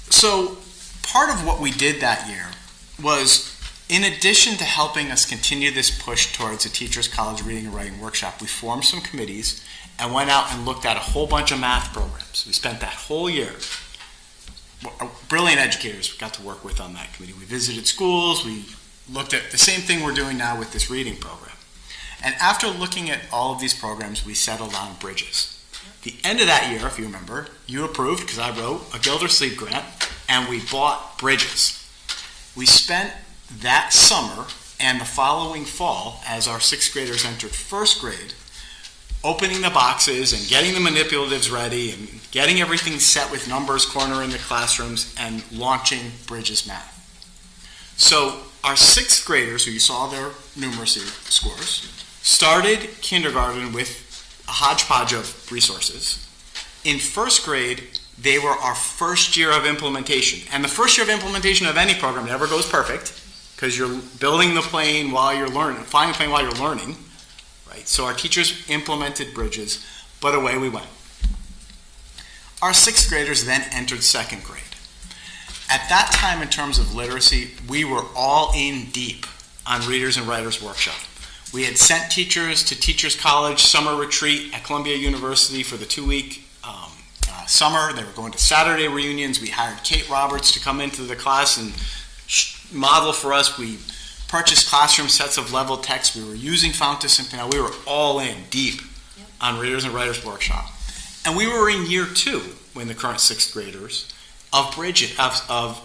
So part of what we did that year was, in addition to helping us continue this push towards a teachers' college reading and writing workshop, we formed some committees and went out and looked at a whole bunch of math programs. We spent that whole year. Brilliant educators we got to work with on that committee. We visited schools, we looked at the same thing we're doing now with this reading program. And after looking at all of these programs, we settled on Bridges. The end of that year, if you remember, you approved, because I wrote, a Gildersleeve grant, and we bought Bridges. We spent that summer and the following fall, as our 6th graders entered 1st grade, opening the boxes and getting the manipulatives ready and getting everything set with numbers corner in the classrooms and launching Bridges Math. So our 6th graders, who you saw their numeracy scores, started kindergarten with a hodgepodge of resources. In 1st grade, they were our first year of implementation. And the first year of implementation of any program never goes perfect, because you're building the plane while you're learning, flying the plane while you're learning, right? So our teachers implemented Bridges, but away we went. Our 6th graders then entered 2nd grade. At that time, in terms of literacy, we were all in deep on Readers and Writers Workshop. We had sent teachers to Teachers College summer retreat at Columbia University for the 2-week summer. They were going to Saturday reunions. We hired Kate Roberts to come into the class and model for us. We purchased classroom sets of level text. We were using Fountas and Pinnell. We were all in deep on Readers and Writers Workshop. And we were in year 2 when the current 6th graders of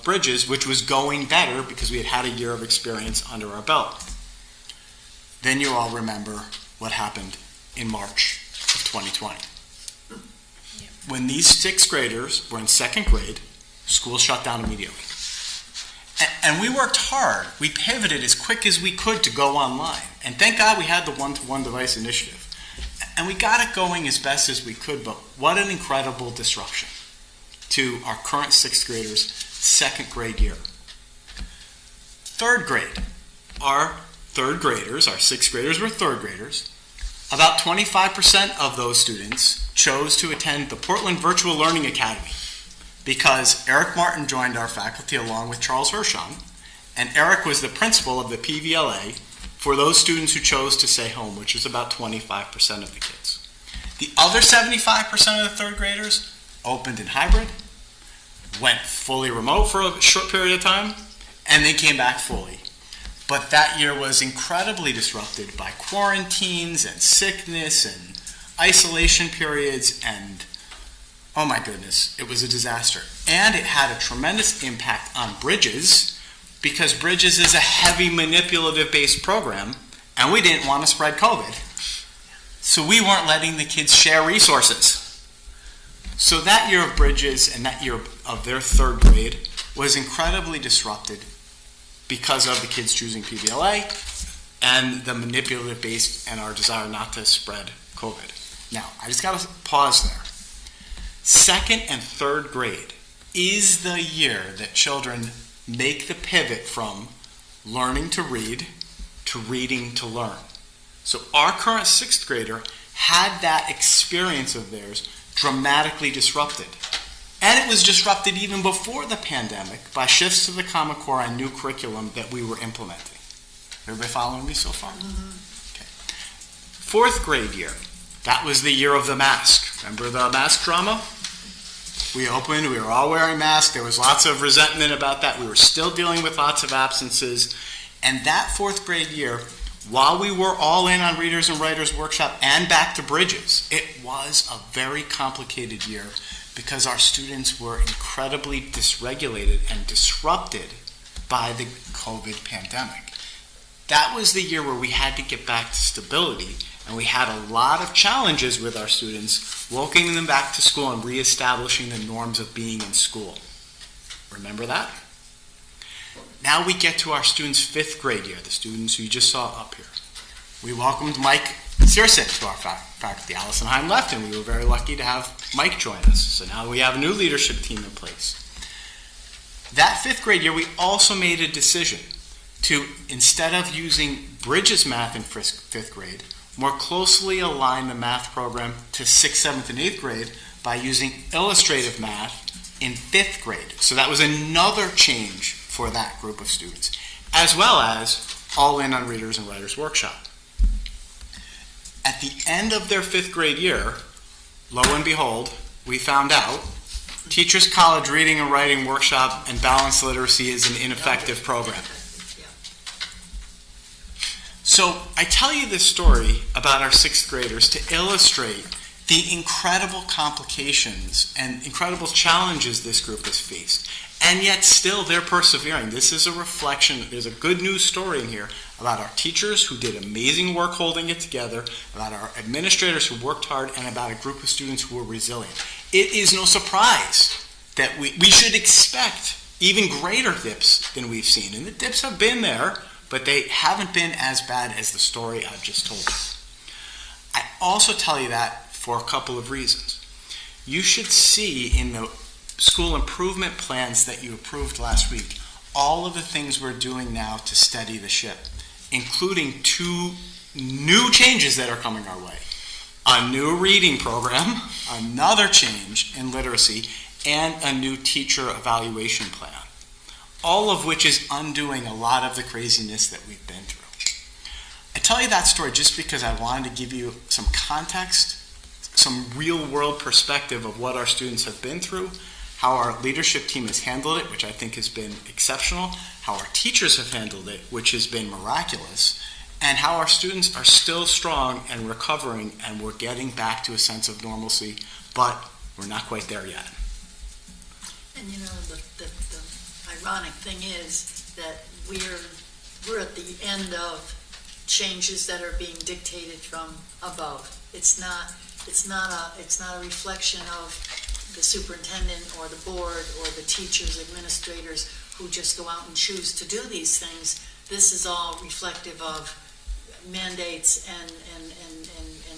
Bridges, which was going better because we had had a year of experience under our belt. Then you all remember what happened in March of 2020. when these sixth graders were in second grade, school shut down immediately. And we worked hard. We pivoted as quick as we could to go online. And thank God we had the one-to-one device initiative. And we got it going as best as we could, but what an incredible disruption to our current sixth graders' second grade year. Third grade. Our third graders, our sixth graders were third graders. About 25% of those students chose to attend the Portland Virtual Learning Academy because Eric Martin joined our faculty along with Charles Hirshon, and Eric was the principal of the PVLA for those students who chose to stay home, which is about 25% of the kids. The other 75% of the third graders opened in hybrid, went fully remote for a short period of time, and then came back fully. But that year was incredibly disrupted by quarantines and sickness and isolation periods, and oh my goodness, it was a disaster. And it had a tremendous impact on Bridges, because Bridges is a heavy manipulative-based program, and we didn't want to spread COVID. So we weren't letting the kids share resources. So that year of Bridges and that year of their third grade was incredibly disrupted because of the kids choosing PVLA and the manipulative-based and our desire not to spread COVID. Now, I just got to pause there. Second and third grade is the year that children make the pivot from learning to read to reading to learn. So our current sixth grader had that experience of theirs dramatically disrupted. And it was disrupted even before the pandemic by shifts to the Common Core and new curriculum that we were implementing. Everybody following me so far? Okay. Fourth grade year, that was the year of the mask. Remember the mask drama? We opened, we were all wearing masks, there was lots of resentment about that, we were still dealing with lots of absences, and that fourth grade year, while we were all in on Readers and Writers Workshop and back to Bridges, it was a very complicated year because our students were incredibly dysregulated and disrupted by the COVID pandemic. That was the year where we had to get back to stability, and we had a lot of challenges with our students, welcoming them back to school and reestablishing the norms of being in school. Remember that? Now we get to our students' fifth grade year, the students who you just saw up here. We welcomed Mike Searset to our faculty. Allison Heim left, and we were very lucky to have Mike join us. So now we have a new leadership team in place. That fifth grade year, we also made a decision to, instead of using Bridges math in fifth grade, more closely align the math program to 6th, 7th, and 8th grade by using illustrative math in 5th grade. So that was another change for that group of students, as well as all in on Readers and Writers Workshop. At the end of their 5th grade year, lo and behold, we found out Teachers College Reading and Writing Workshop and Balanced Literacy is an ineffective program. So I tell you this story about our 6th graders to illustrate the incredible complications and incredible challenges this group has faced. And yet still they're persevering. This is a reflection, there's a good news story in here about our teachers who did amazing work holding it together, about our administrators who worked hard, and about a group of students who were resilient. It is no surprise that we should expect even greater dips than we've seen. And the dips have been there, but they haven't been as bad as the story I've just told you. I also tell you that for a couple of reasons. You should see in the school improvement plans that you approved last week all of the things we're doing now to steady the ship, including 2 new changes that are coming our way. A new reading program, another change in literacy, and a new teacher evaluation plan. All of which is undoing a lot of the craziness that we've been through. I tell you that story just because I wanted to give you some context, some real-world perspective of what our students have been through, how our leadership team has handled it, which I think has been exceptional, how our teachers have handled it, which has been miraculous, and how our students are still strong and recovering, and we're getting back to a sense of normalcy, but we're not quite there yet.
And you know, the ironic thing is that we're at the end of changes that are being dictated from above. It's not a reflection of the superintendent or the board or the teachers, administrators who just go out and choose to do these things. This is all reflective of mandates and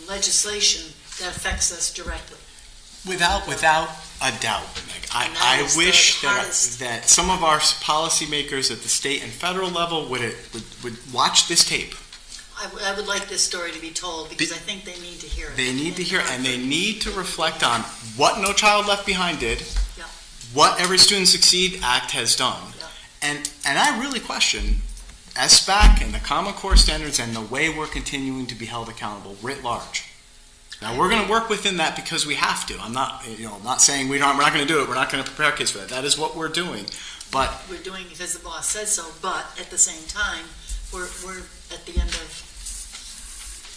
legislation that affects us directly.
Without a doubt, Meg. I wish that some of our policymakers at the state and federal level would watch this tape.
I would like this story to be told because I think they need to hear it.
They need to hear it, and they need to reflect on what No Child Left Behind did,
Yeah.
what Every Student Succeed Act has done,
Yeah.
and I really question SBAC and the Common Core standards and the way we're continuing to be held accountable writ large. Now, we're going to work within that because we have to. I'm not saying we're not going to do it. We're not going to prepare kids for that. That is what we're doing. But
we're doing it because the boss said so. But at the same time, we're at the end of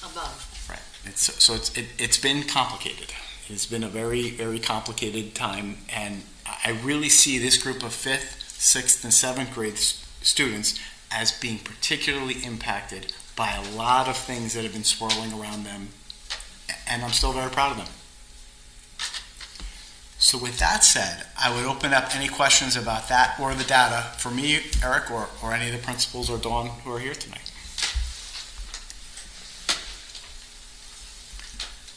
above.
Right. It's been complicated. It's been a very, very complicated time, and I really see this group of 5th, 6th, and 7th grade students as being particularly impacted by a lot of things that have been swirling around them, and I'm still very proud of them. So with that said, I would open up any questions about that or the data for me, Eric, or any of the principals or Dawn who are here tonight.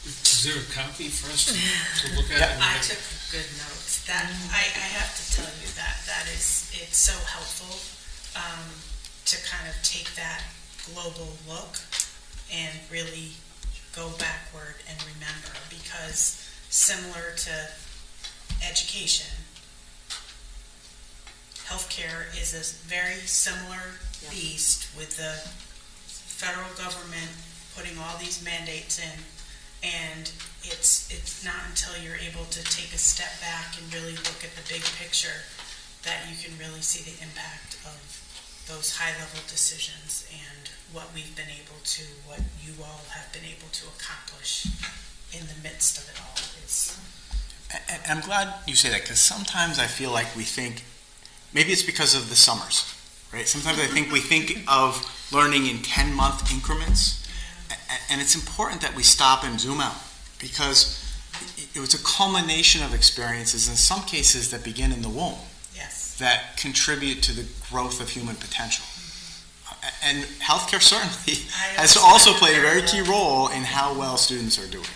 Is there a copy for us to look at?
I took good notes. That I have to tell you it's so helpful to kind of take that global look and really go backward and remember, because similar to education, healthcare is a very similar beast with the federal government putting all these mandates in, and it's not until you're able to take a step back and really look at the big picture that you can really see the impact of those high-level decisions and what we've been able to, what you all have been able to accomplish in the midst of it all.
And I'm glad you say that, because sometimes I feel like we think, maybe it's because of the summers, right? Sometimes I think we think of learning in 10-month increments, and it's important that we stop and zoom out, because it was a culmination of experiences, in some cases that begin in the womb, that contribute to the growth of human potential. And healthcare certainly has also played a very key role in how well students are doing.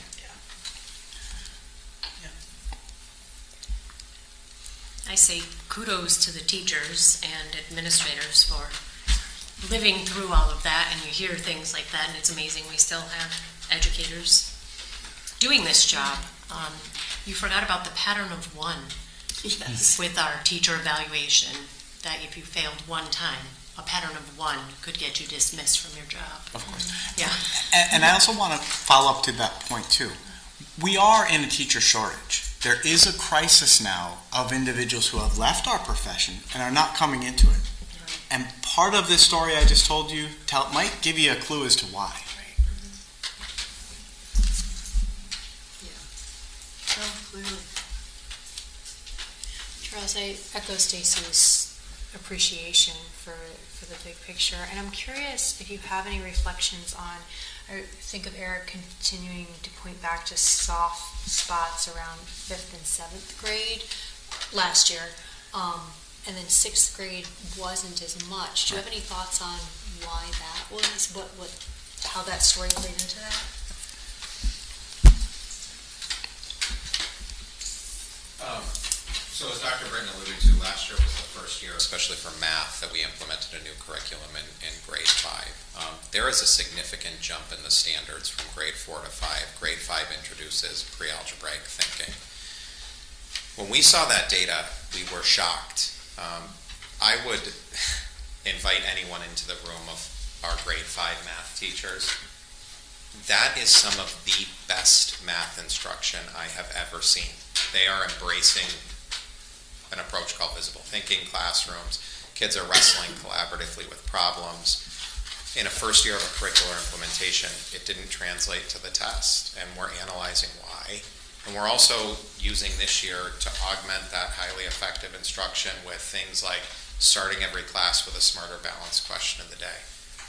I say kudos to the teachers and administrators for living through all of that, and you hear things like that, and it's amazing we still have educators doing this job. You forgot about the pattern of one with our teacher evaluation, that if you failed one time, a pattern of one could get you dismissed from your job.
Of course.
Yeah.
And I also want to follow up to that point too. We are in a teacher shortage. There is a crisis now of individuals who have left our profession and are not coming into it. And part of this story I just told you might give you a clue as to why.
Clearly.
Charles, I echo Stacy's appreciation for the big picture, and I'm curious if you have any reflections on, I think of Eric continuing to point back to soft spots around 5th and 7th grade last year, and then 6th grade wasn't as much. Do you have any thoughts on why that was? How that story played into that?
So as Dr. Britton alluded to, last year was the first year, especially for math, that we implemented a new curriculum in grade 5. There is a significant jump in the standards from grade 4 to 5. Grade 5 introduces pre-algebraic thinking. When we saw that data, we were shocked. I would invite anyone into the room of our grade 5 math teachers. That is some of the best math instruction I have ever seen. They are embracing an approach called visible thinking classrooms. Kids are wrestling collaboratively with problems. In a first year of a curricular implementation, it didn't translate to the test, and we're analyzing why. And we're also using this year to augment that highly effective instruction with things like starting every class with a smarter balanced question of the day,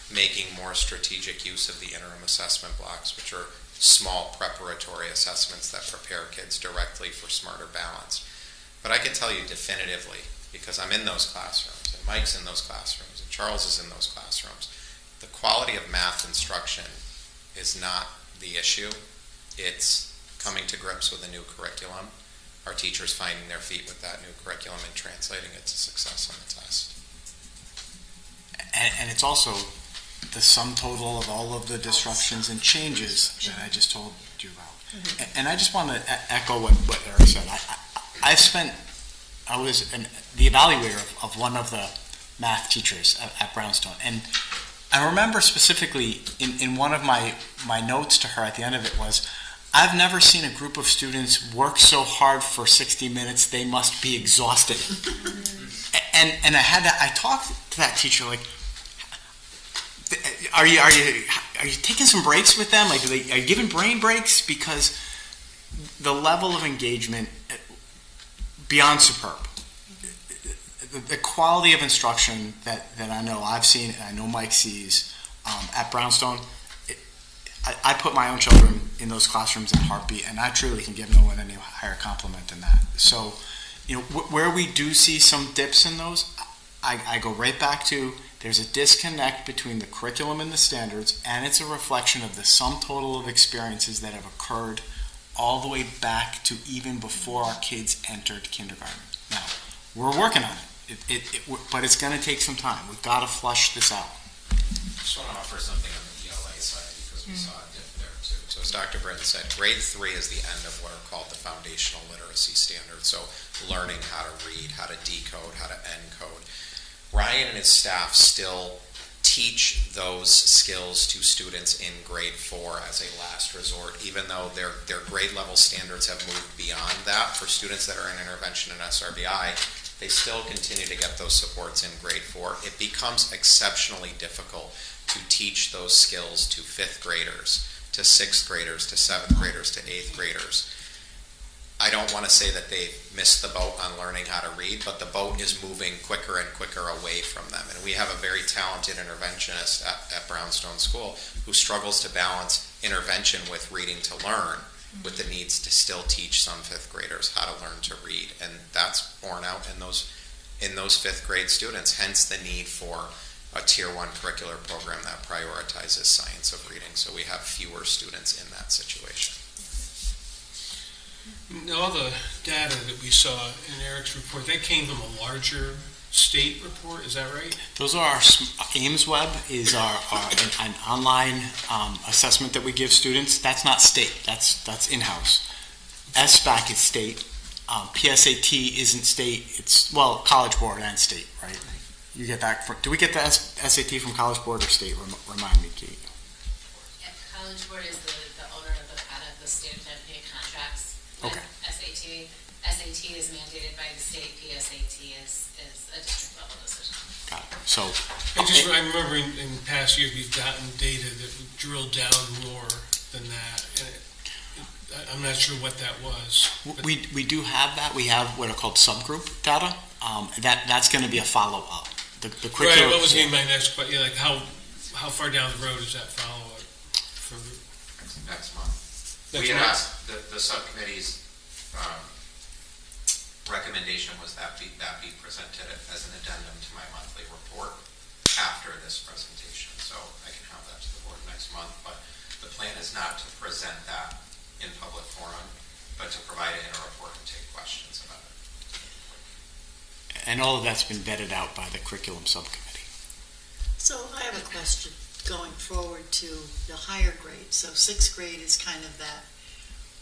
making more strategic use of the interim assessment blocks, which are small preparatory assessments that prepare kids directly for Smarter Balance. But I can tell you definitively, because I'm in those classrooms, and Mike's in those classrooms, and Charles is in those classrooms, the quality of math instruction is not the issue. It's coming to grips with a new curriculum, our teachers finding their feet with that new curriculum and translating it to success on the test.
And it's also the sum total of all of the disruptions and changes that I just told you about. And I just want to echo what Eric said. I was the evaluator of one of the math teachers at Brownstone, and I remember specifically in one of my notes to her at the end of it was, I've never seen a group of students work so hard for 60 minutes they must be exhausted. And I talked to that teacher like, are you taking some breaks with them? Like, are you giving brain breaks? Because the level of engagement, beyond superb. The quality of instruction that I know I've seen and I know Mike sees at Brownstone, I put my own children in those classrooms in a heartbeat, and I truly can give no one any higher compliment than that. So, where we do see some dips in those, I go right back to there's a disconnect between the curriculum and the standards, and it's a reflection of the sum total of experiences that have occurred all the way back to even before our kids entered kindergarten. Now, we're working on it, but it's going to take some time. We've got to flush this out.
I just want to offer something on the ELA side because we saw a dip there too. So as Dr. Britton said, grade 3 is the end of what are called the foundational literacy standards. So learning how to read, how to decode, how to encode. Ryan and his staff still teach those skills to students in grade 4 as a last resort, even though their grade level standards have moved beyond that. For students that are in intervention and SRBI, they still continue to get those supports in grade 4. It becomes exceptionally difficult to teach those skills to 5th graders, to 6th graders, to 7th graders, to 8th graders. I don't want to say that they've missed the boat on learning how to read, but the boat is moving quicker and quicker away from them. And we have a very talented interventionist at Brownstone School who struggles to balance intervention with reading to learn, with the needs to still teach some 5th graders how to learn to read. And that's borne out in those 5th grade students, hence the need for a Tier 1 curricular program that prioritizes science of reading, so we have fewer students in that situation.
All the data that we saw in Eric's report, that came from a larger state report, is that right?
Those are our AIMSweb is an online assessment that we give students. That's not state. That's in-house. SBAC is state. PSAT isn't state. It's College Board and state, right? You get that. Do we get the SAT from College Board or state? Remind me, Kate.
Yeah, College Board is the owner of the state of Connecticut contracts.
Okay.
SAT is mandated by the state. PSAT is a district level decision.
Got it. So
I remember in past years we've gotten data that would drill down more than that. And I'm not sure what that was.
We do have that. We have what are called subgroup data. That's going to be a follow up. The
right. What was my next question? Yeah, like how far down the road is that follow up?
Next month. We had asked the subcommittee's recommendation was that be presented as an addendum to my monthly report after this presentation. So I can have that to the board next month. But the plan is not to present that in public forum, but to provide it in a report and take questions about it.
And all of that's been vetted out by the curriculum subcommittee.
So I have a question going forward to the higher grades. So 6th grade is kind of that.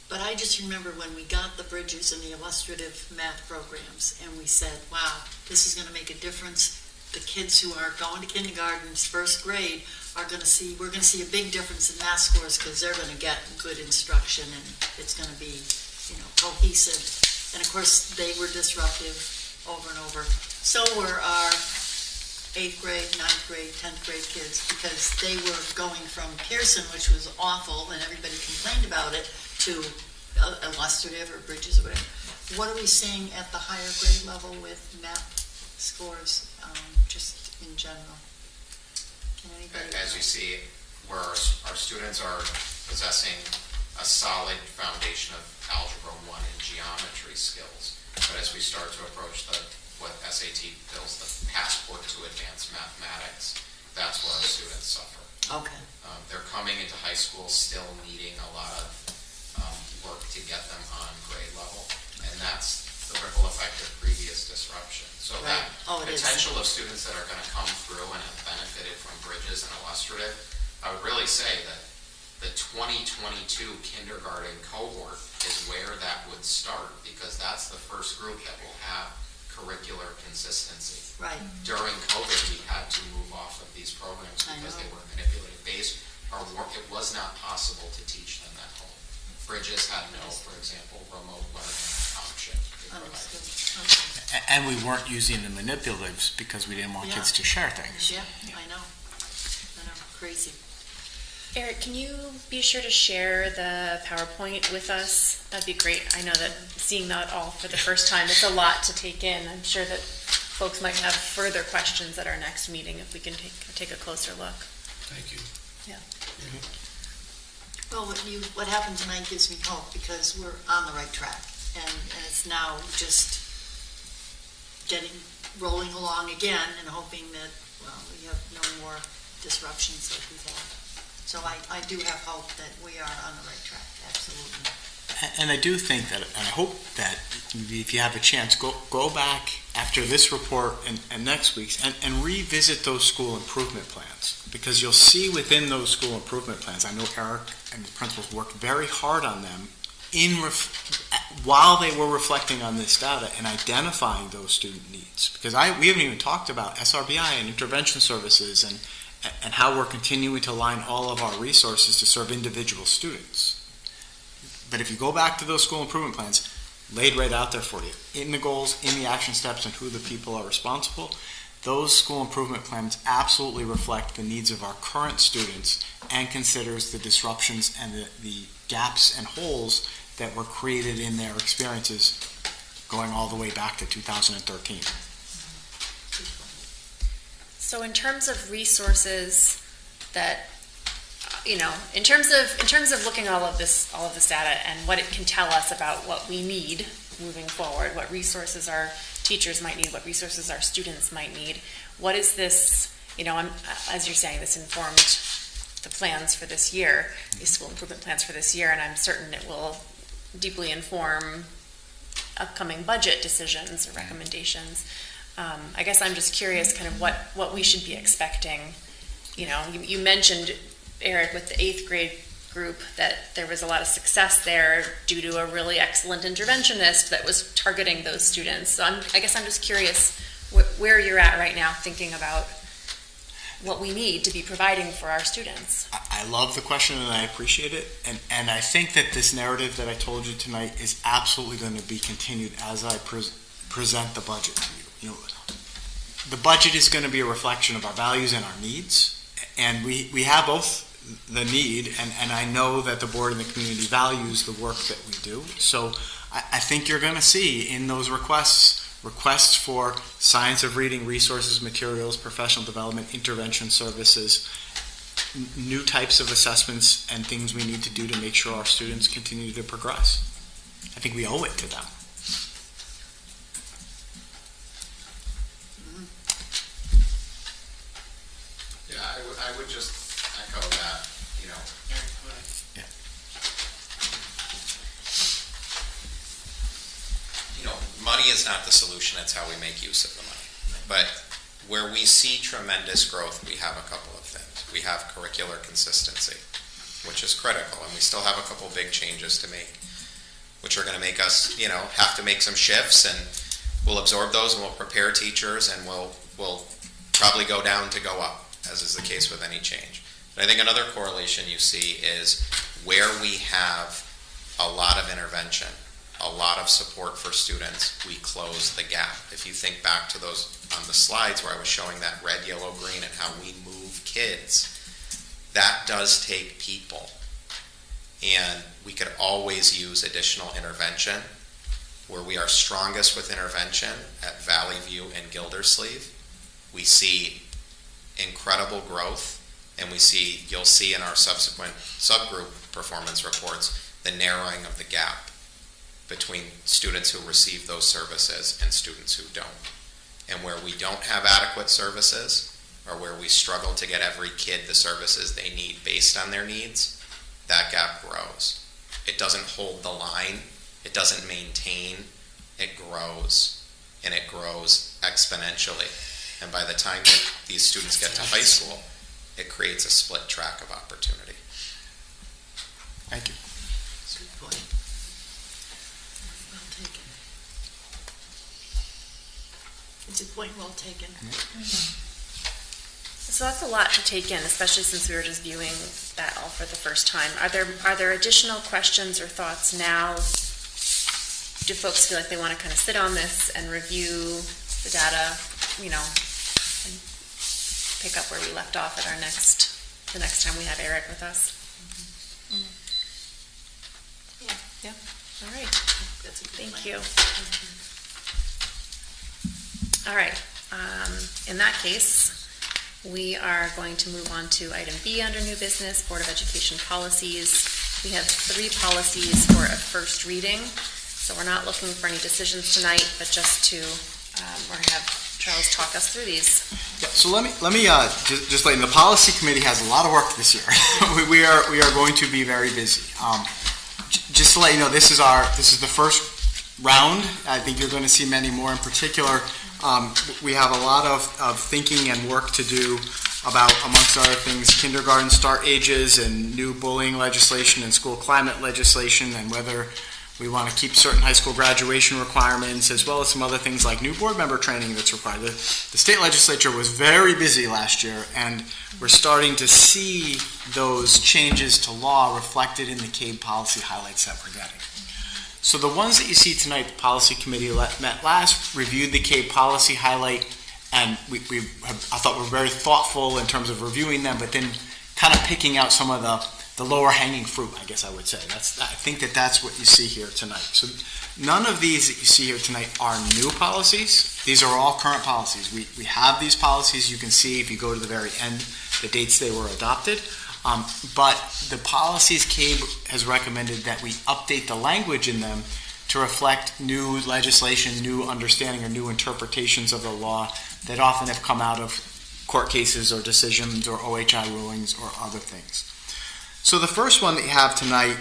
But I just remember when we got the Bridges and the illustrative math programs, and we said, wow, this is going to make a difference. The kids who are going to kindergarten's 1st grade we're going to see a big difference in math scores because they're going to get good instruction and it's going to be, cohesive. And of course, they were disruptive over and over. So were our 8th grade, 9th grade, 10th grade kids, because they were going from Pearson, which was awful and everybody complained about it, to illustrative or Bridges or whatever. What are we seeing at the higher grade level with math scores, just in general?
As you see, where our students are possessing a solid foundation of Algebra 1 and geometry skills. But as we start to approach what SAT bills the passport to advanced mathematics, that's where our students suffer.
Okay.
They're coming into high school still needing a lot of work to get them on grade level, and that's the ripple effect of previous disruption. So
Right.
that potential of students that are going to come through and have benefited from Bridges and Illustrative, I would really say that the 2022 kindergarten cohort is where that would start, because that's the first group that will have curricular consistency.
Right.
During COVID, we had to move off of these programs because they were manipulative based, or it was not possible to teach them at home. Bridges had no, for example, remote learning option.
And we weren't using the manipulatives because we didn't want kids to share things.
Yeah, I know. Crazy.
Eric, can you be sure to share the PowerPoint with us? That'd be great. I know that seeing that all for the first time, it's a lot to take in. I'm sure that folks might have further questions at our next meeting if we can take a closer look.
Thank you.
Yeah.
Well, what happened tonight gives me hope, because we're on the right track, and it's now just rolling along again and hoping that, well, we have no more disruptions like we've had. So I do have hope that we are on the right track, absolutely.
And I do think that, and I hope that if you have a chance, go back after this report and next week's and revisit those school improvement plans, because you'll see within those school improvement plans, I know Eric and the principals worked very hard on them while they were reflecting on this data and identifying those student needs. Because we haven't even talked about SRBI and intervention services and how we're continuing to align all of our resources to serve individual students. But if you go back to those school improvement plans, laid right out there for you, in the goals, in the action steps, and who the people are responsible, those school improvement plans absolutely reflect the needs of our current students and considers the disruptions and the gaps and holes that were created in their experiences going all the way back to 2013.
So in terms of resources that, in terms of looking at all of this data and what it can tell us about what we need moving forward, what resources our teachers might need, what resources our students might need, what is this, as you're saying, this informed the plans for this year, these school improvement plans for this year, and I'm certain it will deeply inform upcoming budget decisions or recommendations. I guess I'm just curious kind of what we should be expecting. You mentioned, Eric, with the 8th grade group, that there was a lot of success there due to a really excellent interventionist that was targeting those students. So I guess I'm just curious where you're at right now thinking about what we need to be providing for our students.
I love the question and I appreciate it. And I think that this narrative that I told you tonight is absolutely going to be continued as I present the budget to you. The budget is going to be a reflection of our values and our needs. And we have both the need, and I know that the board and the community values the work that we do. So I think you're going to see in those requests for science of reading, resources, materials, professional development, intervention services, new types of assessments and things we need to do to make sure our students continue to progress. I think we owe it to them.
Yeah, I would just echo that, money is not the solution, it's how we make use of the money. But where we see tremendous growth, we have a couple of things. We have curricular consistency, which is critical, and we still have a couple big changes to make, which are going to make us, have to make some shifts, and we'll absorb those, and we'll prepare teachers, and we'll probably go down to go up, as is the case with any change. But I think another correlation you see is where we have a lot of intervention, a lot of support for students, we close the gap. If you think back to those on the slides where I was showing that red, yellow, green, and how we move kids, that does take people. And we could always use additional intervention. Where we are strongest with intervention at Valley View and Gildersleeve, we see incredible growth, and you'll see in our subsequent subgroup performance reports, the narrowing of the gap between students who receive those services and students who don't. And where we don't have adequate services, or where we struggle to get every kid the services they need based on their needs, that gap grows. It doesn't hold the line, it doesn't maintain, it grows, and it grows exponentially. And by the time that these students get to high school, it creates a split track of opportunity.
Thank you.
Good point. Well taken. It's a point well taken.
So that's a lot to take in, especially since we were just viewing that all for the first time. Are there additional questions or thoughts now? Do folks feel like they want to kind of sit on this and review the data, and pick up where we left off at the next time we have Eric with us? Yeah. All right.
That's a good
Thank
plan.
you. All right. In that case, we are going to move on to item B under new business, Board of Education policies. We have 3 policies for a first reading, so we're not looking for any decisions tonight, but just to, we're going to have Charles talk us through these.
Yeah, so let me just let you know, the policy committee has a lot of work this year. we are going to be very busy. Just to let you know, this is the first round. I think you're going to see many more. In particular, we have a lot of thinking and work to do about, amongst other things, kindergarten start ages and new bullying legislation and school climate legislation, and whether we want to keep certain high school graduation requirements, as well as some other things like new board member training that's required. The state legislature was very busy last year, and we're starting to see those changes to law reflected in the CABE policy highlights that we're getting. So the ones that you see tonight, the policy committee met last, reviewed the CABE policy highlight, and I thought were very thoughtful in terms of reviewing them, but then kind of picking out some of the lower hanging fruit, I guess I would say. I think that's what you see here tonight. So none of these that you see here tonight are new policies. These are all current policies. We have these policies. You can see if you go to the very end, the dates they were adopted. But the policies CABE has recommended that we update the language in them to reflect new legislation, new understanding, or new interpretations of the law that often have come out of court cases or decisions or OHI rulings or other things. So the first one that you have tonight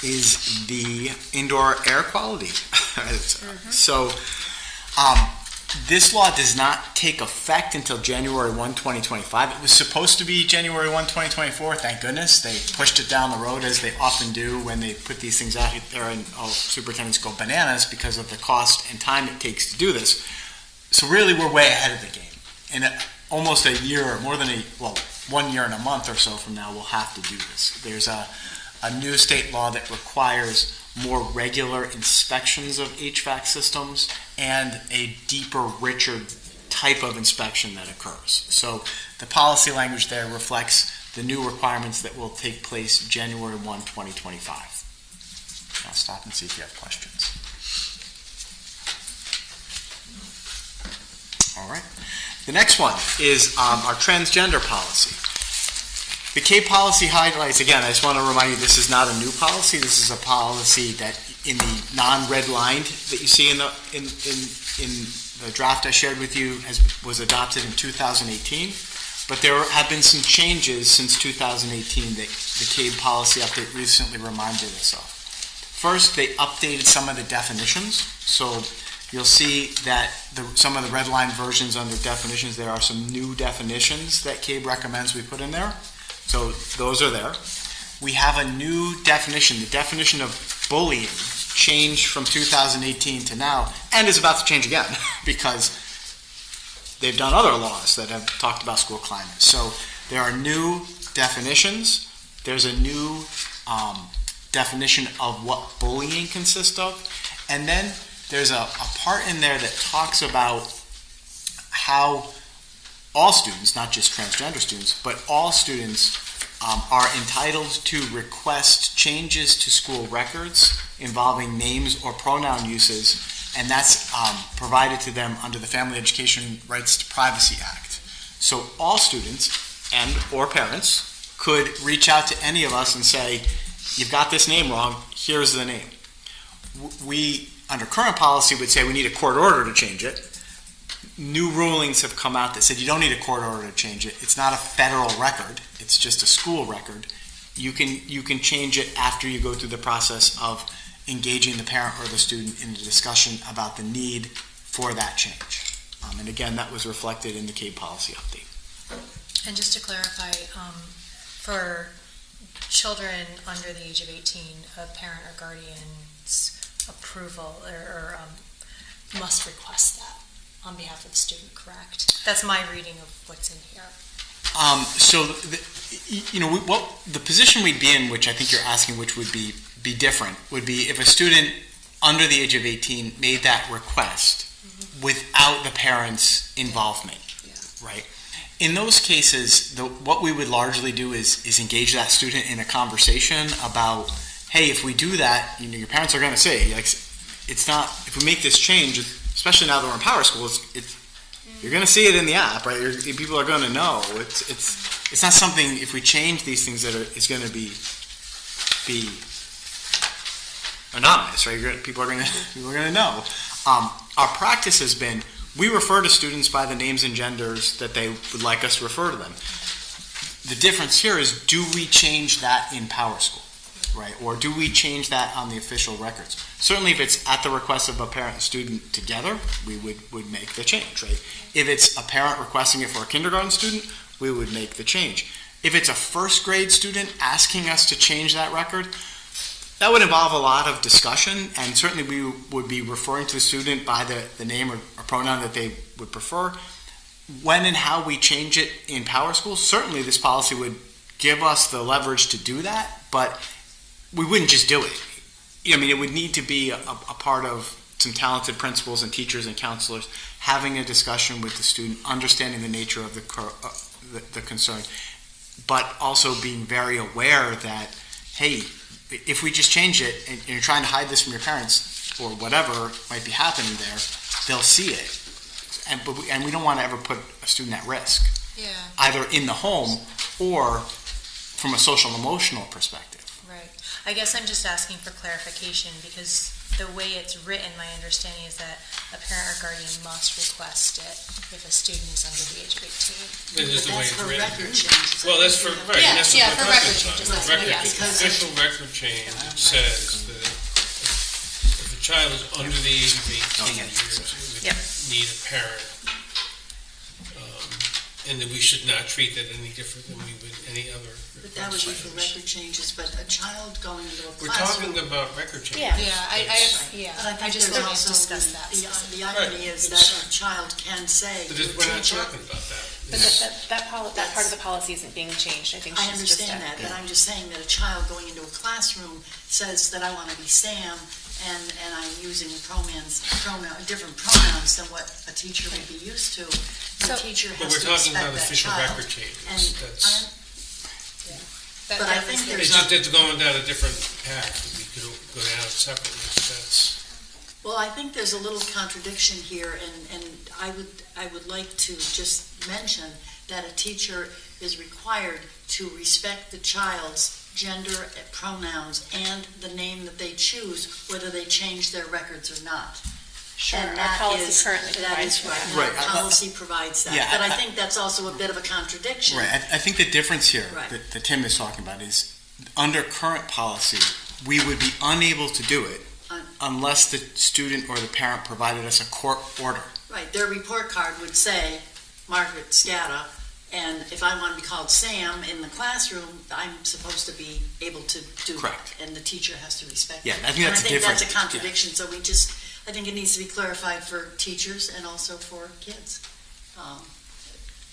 is the indoor air quality. So this law does not take effect until January 1, 2025. It was supposed to be January 1, 2024. Thank goodness. They pushed it down the road, as they often do when they put these things out there, and superintendents go bananas because of the cost and time it takes to do this. So really, we're way ahead of the game. In almost a year, 1 year and a month or so from now, we'll have to do this. There's a new state law that requires more regular inspections of HVAC systems and a deeper, richer type of inspection that occurs. So the policy language there reflects the new requirements that will take place January 1, 2025. I'll stop and see if you have questions. All right. The next one is our transgender policy. The CABE policy highlights, again, I just want to remind you, this is not a new policy. This is a policy that in the non-red lined that you see in the draft I shared with you was adopted in 2018. But there have been some changes since 2018 that the CABE policy update recently reminded us of. First, they updated some of the definitions. So you'll see that some of the red line versions under definitions, there are some new definitions that CABE recommends we put in there. So those are there. We have a new definition. The definition of bullying changed from 2018 to now, and is about to change again because they've done other laws that have talked about school climate. So there are new definitions. There's a new definition of what bullying consists of. And then there's a part in there that talks about how all students, not just transgender students, but all students are entitled to request changes to school records involving names or pronoun uses, and that's provided to them under the Family Education Rights to Privacy Act. So all students and or parents could reach out to any of us and say, you've got this name wrong, here's the name. We, under current policy, would say we need a court order to change it. New rulings have come out that said you don't need a court order to change it. It's not a federal record, it's just a school record. You can change it after you go through the process of engaging the parent or the student in a discussion about the need for that change. And again, that was reflected in the CABE policy update.
And just to clarify, for children under the age of 18, a parent or guardian's approval or must request that on behalf of the student, correct? That's my reading of what's in here.
What the position we'd be in, which I think you're asking, which would be different, would be if a student under the age of 18 made that request without the parent's involvement, right? In those cases, what we would largely do is engage that student in a conversation about, hey, if we do that, your parents are going to say, like, it's not, if we make this change, especially now that we're in power school, you're going to see it in the app, right? People are going to know. It's not something, if we change these things, it's going to be anonymous, right? People are going to know. Our practice has been, we refer to students by the names and genders that they would like us to refer to them. The difference here is, do we change that in power school, right? Or do we change that on the official records? Certainly if it's at the request of a parent and student together, we would make the change, right? If it's a parent requesting it for a kindergarten student, we would make the change. If it's a first grade student asking us to change that record, that would involve a lot of discussion, and certainly we would be referring to the student by the name or pronoun that they would prefer. When and how we change it in power school, certainly this policy would give us the leverage to do that, but we wouldn't just do it. I mean, it would need to be a part of some talented principals and teachers and counselors having a discussion with the student, understanding the nature of the concern, but also being very aware that, hey, if we just change it and you're trying to hide this from your parents or whatever might be happening there, they'll see it. And we don't want to ever put a student at risk, either in the home or from a social emotional perspective.
Right. I guess I'm just asking for clarification because the way it's written, my understanding is that a parent or guardian must request it if a student is under the age of 18.
That is the way it's written.
Record changes.
Well, that's for, right, that's
for
what
record
changes.
changes.
Official record change says that if a child is under the age of 18 years, it would need a parent, and that we should not treat that any different than we would any other.
But that would be for record changes, but a child going into a
We're
classroom.
talking about record changes.
I just
think
also
discuss that
the irony is that a child can say
But
to a
we're not
teacher.
talking about that.
But that part of the policy isn't being changed. I think
I
she's just
understand that, but I'm just saying that a child going into a classroom says that I want to be Sam, and I'm using different pronouns than what a teacher would be used to. The teacher
But
has
we're
to
talking
respect
about
that
official
child.
record changes.
And but I think
It's
there's
just it's going down a different path. We could go down separately, but that's.
Well, I think there's a little contradiction here, and I would like to just mention that a teacher is required to respect the child's gender, pronouns, and the name that they choose, whether they change their records or not.
Sure,
And
our
that
policy
is-
currently
that
provides
is
for
right.
that.
Right.
Our policy provides that.
Yeah,
But I
I-
think that's also a bit of a contradiction.
Right. I think the difference here
Right.
that Tim is talking about is under current policy, we would be unable to do it unless the student or the parent provided us a court order.
Right, their report card would say Margaret Scata, and if I want to be called Sam in the classroom, I'm supposed to be able to do
Correct.
that, and the teacher has to respect
Yeah,
that.
I think that's
And I think that's a
different.
contradiction, so I think it needs to be clarified for teachers and also for kids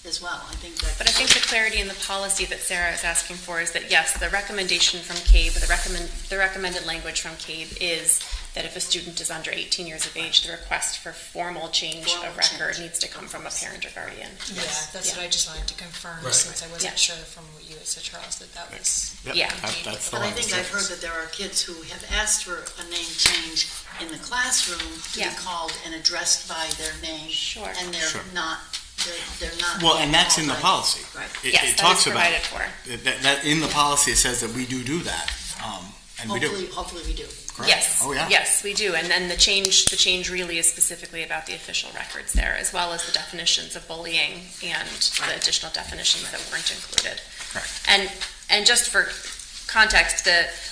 as well.
But I think the clarity in the policy that Sarah is asking for is that, yes, the recommendation from CABE, the recommended language from CABE is that if a student is under 18 years of age, the request for formal change of record needs to come from a parent or guardian.
Yeah, that's what I just wanted to confirm,
Right.
since I wasn't sure from what you had said, Charles, that was.
That's the
But I
one
think
that's
I've heard that there are kids who have asked for a name change in the classroom to be called and addressed by their name.
Sure.
And they're
Sure.
not, they're not.
Well, and that's in the
called by-
policy.
Right.
It
Yes, that
talks
is
about
provided for.
that in the policy. It says that we do that. And we do.
Hopefully we do.
Correct.
Yes.
Oh, yeah.
Yes, we do. And then the change really is specifically about the official records there, as well as the definitions of bullying and the additional definitions that weren't included.
Correct.
And just for context,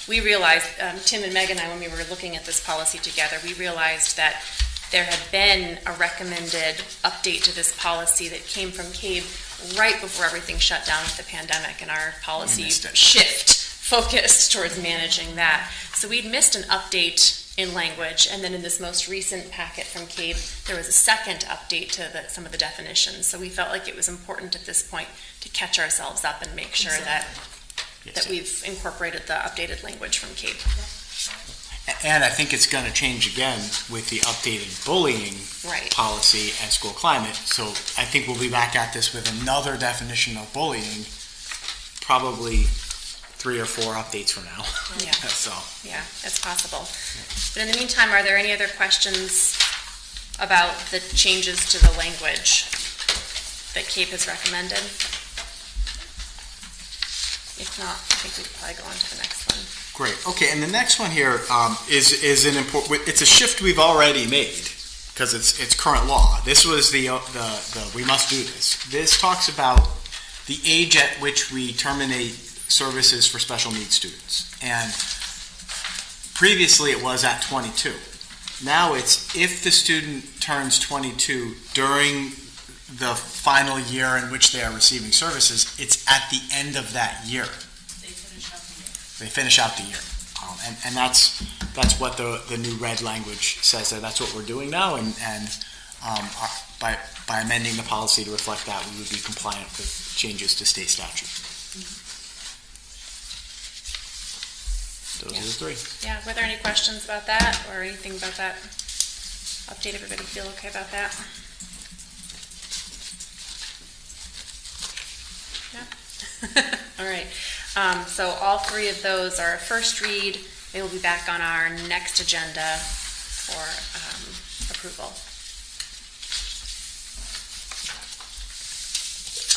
we realized, Tim and Meg and I, when we were looking at this policy together, we realized that there had been a recommended update to this policy that came from CABE right before everything shut down with the pandemic, and our policy shift focused towards managing that. So we'd missed an update in language, and then in this most recent packet from CABE, there was a second update to some of the definitions. So we felt like it was important at this point to catch ourselves up and make sure that we've incorporated the updated language from CABE.
And I think it's going to change again with the updated bullying policy and school climate. So I think we'll be back at this with another definition of bullying, probably 3 or 4 updates from now.
Yeah.
So.
Yeah, it's possible. But in the meantime, are there any other questions about the changes to the language that CABE has recommended? If not, I think we could probably go on to the next one.
Great. Okay, and the next one here is an important. It's a shift we've already made because it's current law. This was the we must do this. This talks about the age at which we terminate services for special needs students, and previously it was at 22. Now it's if the student turns 22 during the final year in which they are receiving services, it's at the end of that year. They finish out the year. And that's what the new red language says there. That's what we're doing now, and by amending the policy to reflect that, we would be compliant with changes to state statute. Those are the 3.
Yeah, were there any questions about that or anything about that update? Everybody feel okay about that? Yeah. All right. So all 3 of those are a first read. They will be back on our next agenda for approval.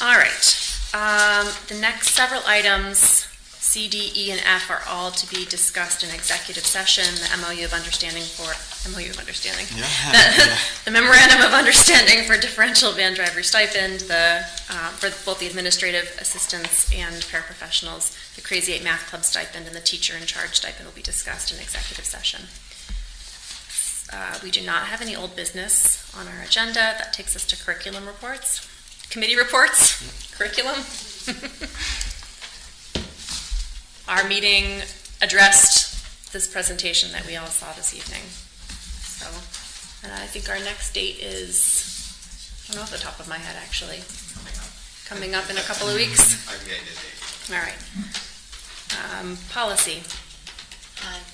All right. The next several items, C, D, E, and F, are all to be discussed in executive session. The MOU of Understanding. The Memorandum of Understanding for differential van driver stipend, for both the administrative assistants and paraprofessionals, the Crazy 8 Math Club stipend, and the teacher in charge stipend will be discussed in executive session. We do not have any old business on our agenda. That takes us to curriculum reports. Committee reports, curriculum. Our meeting addressed this presentation that we all saw this evening. So, and I think our next date is, I don't know off the top of my head actually, coming up in a couple of weeks. All right. Policy.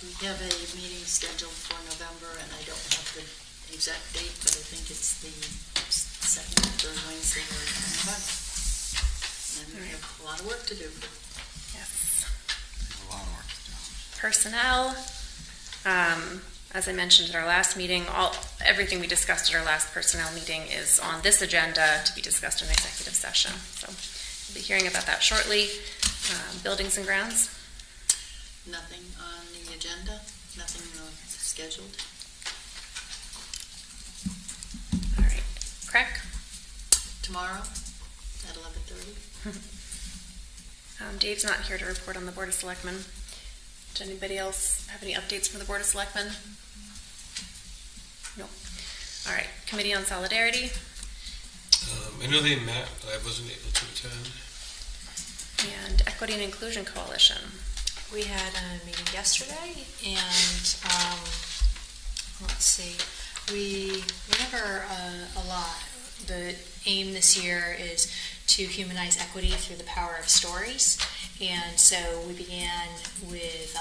We have a meeting scheduled for November, and I don't have the exact date, but I think it's the second or third Wednesday in November. And we have a lot of work to do.
Yes. A lot of work to do. Personnel. As I mentioned at our last meeting, everything we discussed at our last personnel meeting is on this agenda to be discussed in executive session. So we'll be hearing about that shortly. Buildings and grounds.
Nothing on the agenda, nothing scheduled.
All right. Craig?
Tomorrow at 11:30.
Dave's not here to report on the Board of Selectmen. Does anybody else have any updates from the Board of Selectmen? No. All right. Committee on Solidarity.
I know they met, but I wasn't able to attend.
And Equity and Inclusion Coalition.
We had a meeting yesterday, and let's see, we never a lot. The aim this year is to humanize equity through the power of stories, and so we began with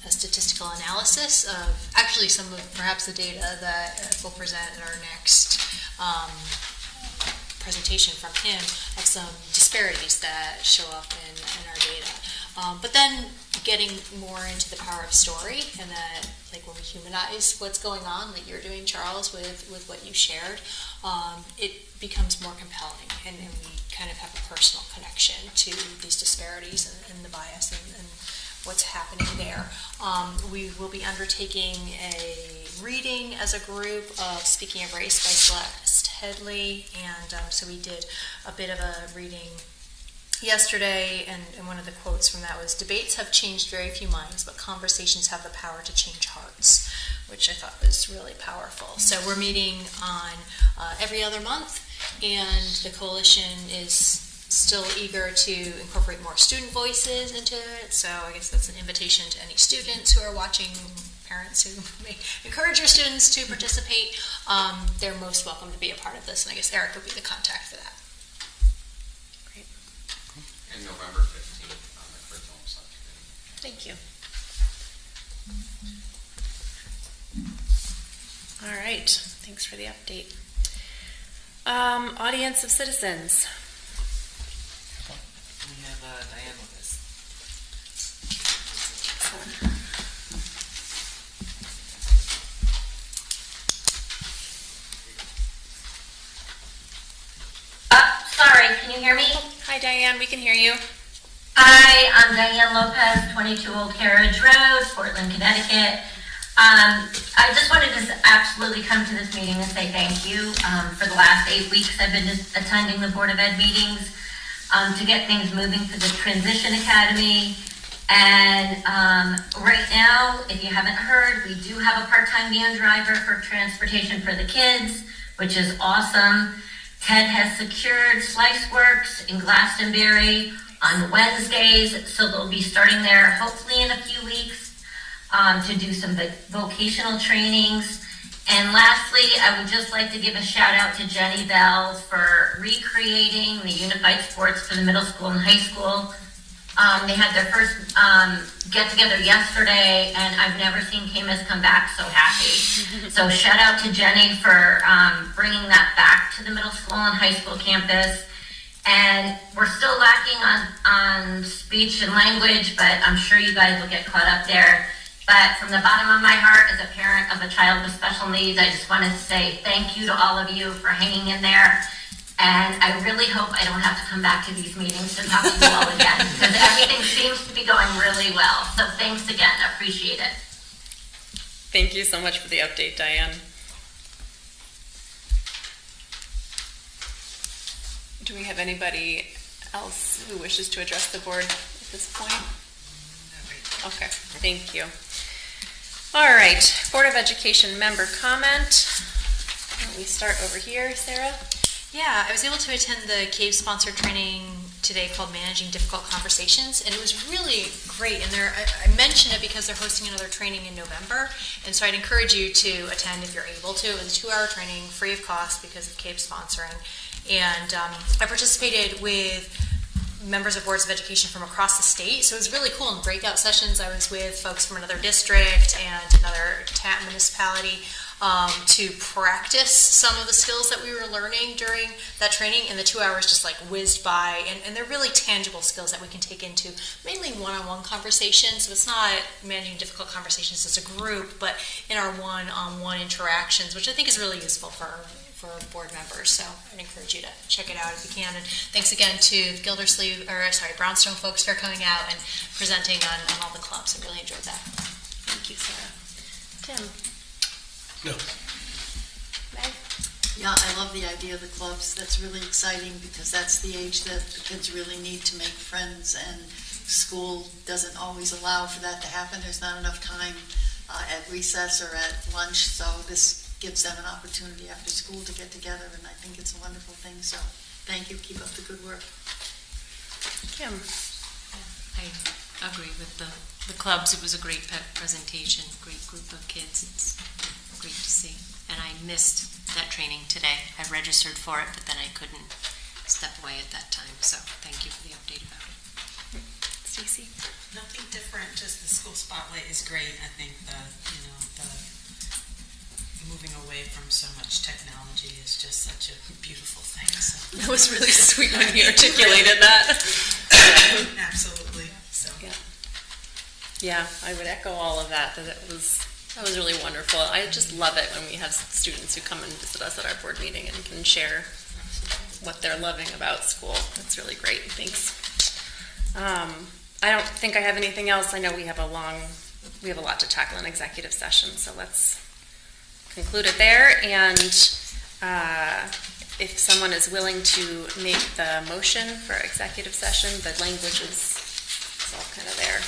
a statistical analysis of actually some of perhaps the data that we'll present in our next presentation from him of some disparities that show up in our data. But then getting more into the power of story, and that, like, when we humanize what's going on, like you're doing, Charles, with what you shared, it becomes more compelling, and we kind of have a personal connection to these disparities and the bias and what's happening there. We will be undertaking a reading as a group of Speaking of Race by Celeste Headley, and so we did a bit of a reading yesterday, and one of the quotes from that was, "Debates have changed very few minds, but conversations have the power to change hearts," which I thought was really powerful. So we're meeting on every other month, and the coalition is still eager to incorporate more student voices into it. So I guess that's an invitation to any students who are watching, parents who may encourage your students to participate. They're most welcome to be a part of this, and I guess Eric would be the contact for that.
And November 15th on the curriculum subcommittee.
Thank you. All right, thanks for the update. Audience of citizens.
We have Diane with us.
Sorry, can you hear me?
Hi, Diane, we can hear you.
Hi, I'm Diane Lopez, 22 Old Carriage Road, Portland, Connecticut. I just wanted to absolutely come to this meeting and say thank you. For the last 8 weeks, I've been attending the Board of Ed meetings to get things moving for the Transition Academy. And right now, if you haven't heard, we do have a part-time van driver for transportation for the kids, which is awesome. Ted has secured Slice Works in Glastonbury on Wednesdays, so they'll be starting there hopefully in a few weeks to do some vocational trainings. And lastly, I would just like to give a shout out to Jenny Bell for recreating the unified sports for the middle school and high school. They had their first get together yesterday, and I've never seen Camus come back so happy. So shout out to Jenny for bringing that back to the middle school and high school campus. And we're still lacking on speech and language, but I'm sure you guys will get caught up there. But from the bottom of my heart, as a parent of a child with special needs, I just want to say thank you to all of you for hanging in there. And I really hope I don't have to come back to these meetings to talk to you all again, because everything seems to be going really well. So thanks again, I appreciate it.
Thank you so much for the update, Diane. Do we have anybody else who wishes to address the board at this point? Okay, thank you. All right, Board of Education member comment. Why don't we start over here, Sarah?
Yeah, I was able to attend the CAVE-sponsored training today called Managing Difficult Conversations, and it was really great. And I mention it because they're hosting another training in November, and so I'd encourage you to attend if you're able to. It was a 2-hour training, free of cost because of CAVE sponsoring. And I participated with members of boards of education from across the state, so it was really cool. In breakout sessions, I was with folks from another district and another municipality to practice some of the skills that we were learning during that training, and the 2 hours just like whizzed by, and they're really tangible skills that we can take into mainly one-on-one conversations. So it's not managing difficult conversations as a group, but in our one-on-one interactions, which I think is really useful for board members. So I'd encourage you to check it out if you can. And thanks again to Brownstone folks for coming out and presenting on all the clubs. I really enjoyed that.
Thank you, Sarah. Tim?
No.
Meg?
Yeah, I love the idea of the clubs. That's really exciting because that's the age that the kids really need to make friends, and school doesn't always allow for that to happen. There's not enough time at recess or at lunch, so this gives them an opportunity after school to get together, and I think it's a wonderful thing. So thank you. Keep up the good work.
Kim?
I agree with the clubs. It was a great presentation, great group of kids. It's great to see. And I missed that training today. I registered for it, but then I couldn't step away at that time. So thank you for the update about it.
Stacey?
Nothing different, just the school spotlight is great. I think the moving away from so much technology is just such a beautiful thing. So.
That was really sweet when you articulated that.
Absolutely. So.
Yeah, I would echo all of that. That was really wonderful. I just love it when we have students who come and visit us at our board meeting and can share what they're loving about school. That's really great. Thanks. I don't think I have anything else. I know we have a lot to tackle in executive session, so let's conclude it there. And if someone is willing to make the motion for executive session, the language is all kind of there.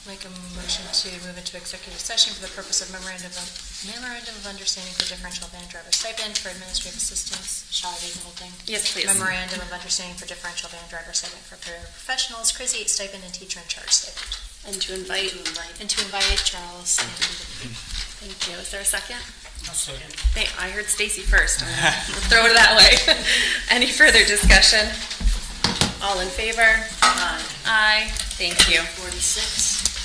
Make a motion to move into executive session for the purpose of memorandum of understanding for differential van driver stipend for administrative assistants. Shall I read the whole thing?
Yes, please.
Memorandum of understanding for differential van driver stipend for paraprofessionals, CRISI 8 stipend, and teacher in charge stipend.
And to invite Charles. Thank you. Is there a second?
I'll second.
I heard Stacy first. I'm gonna throw it that way. Any further discussion? All in favor? Aye. Thank you.
46.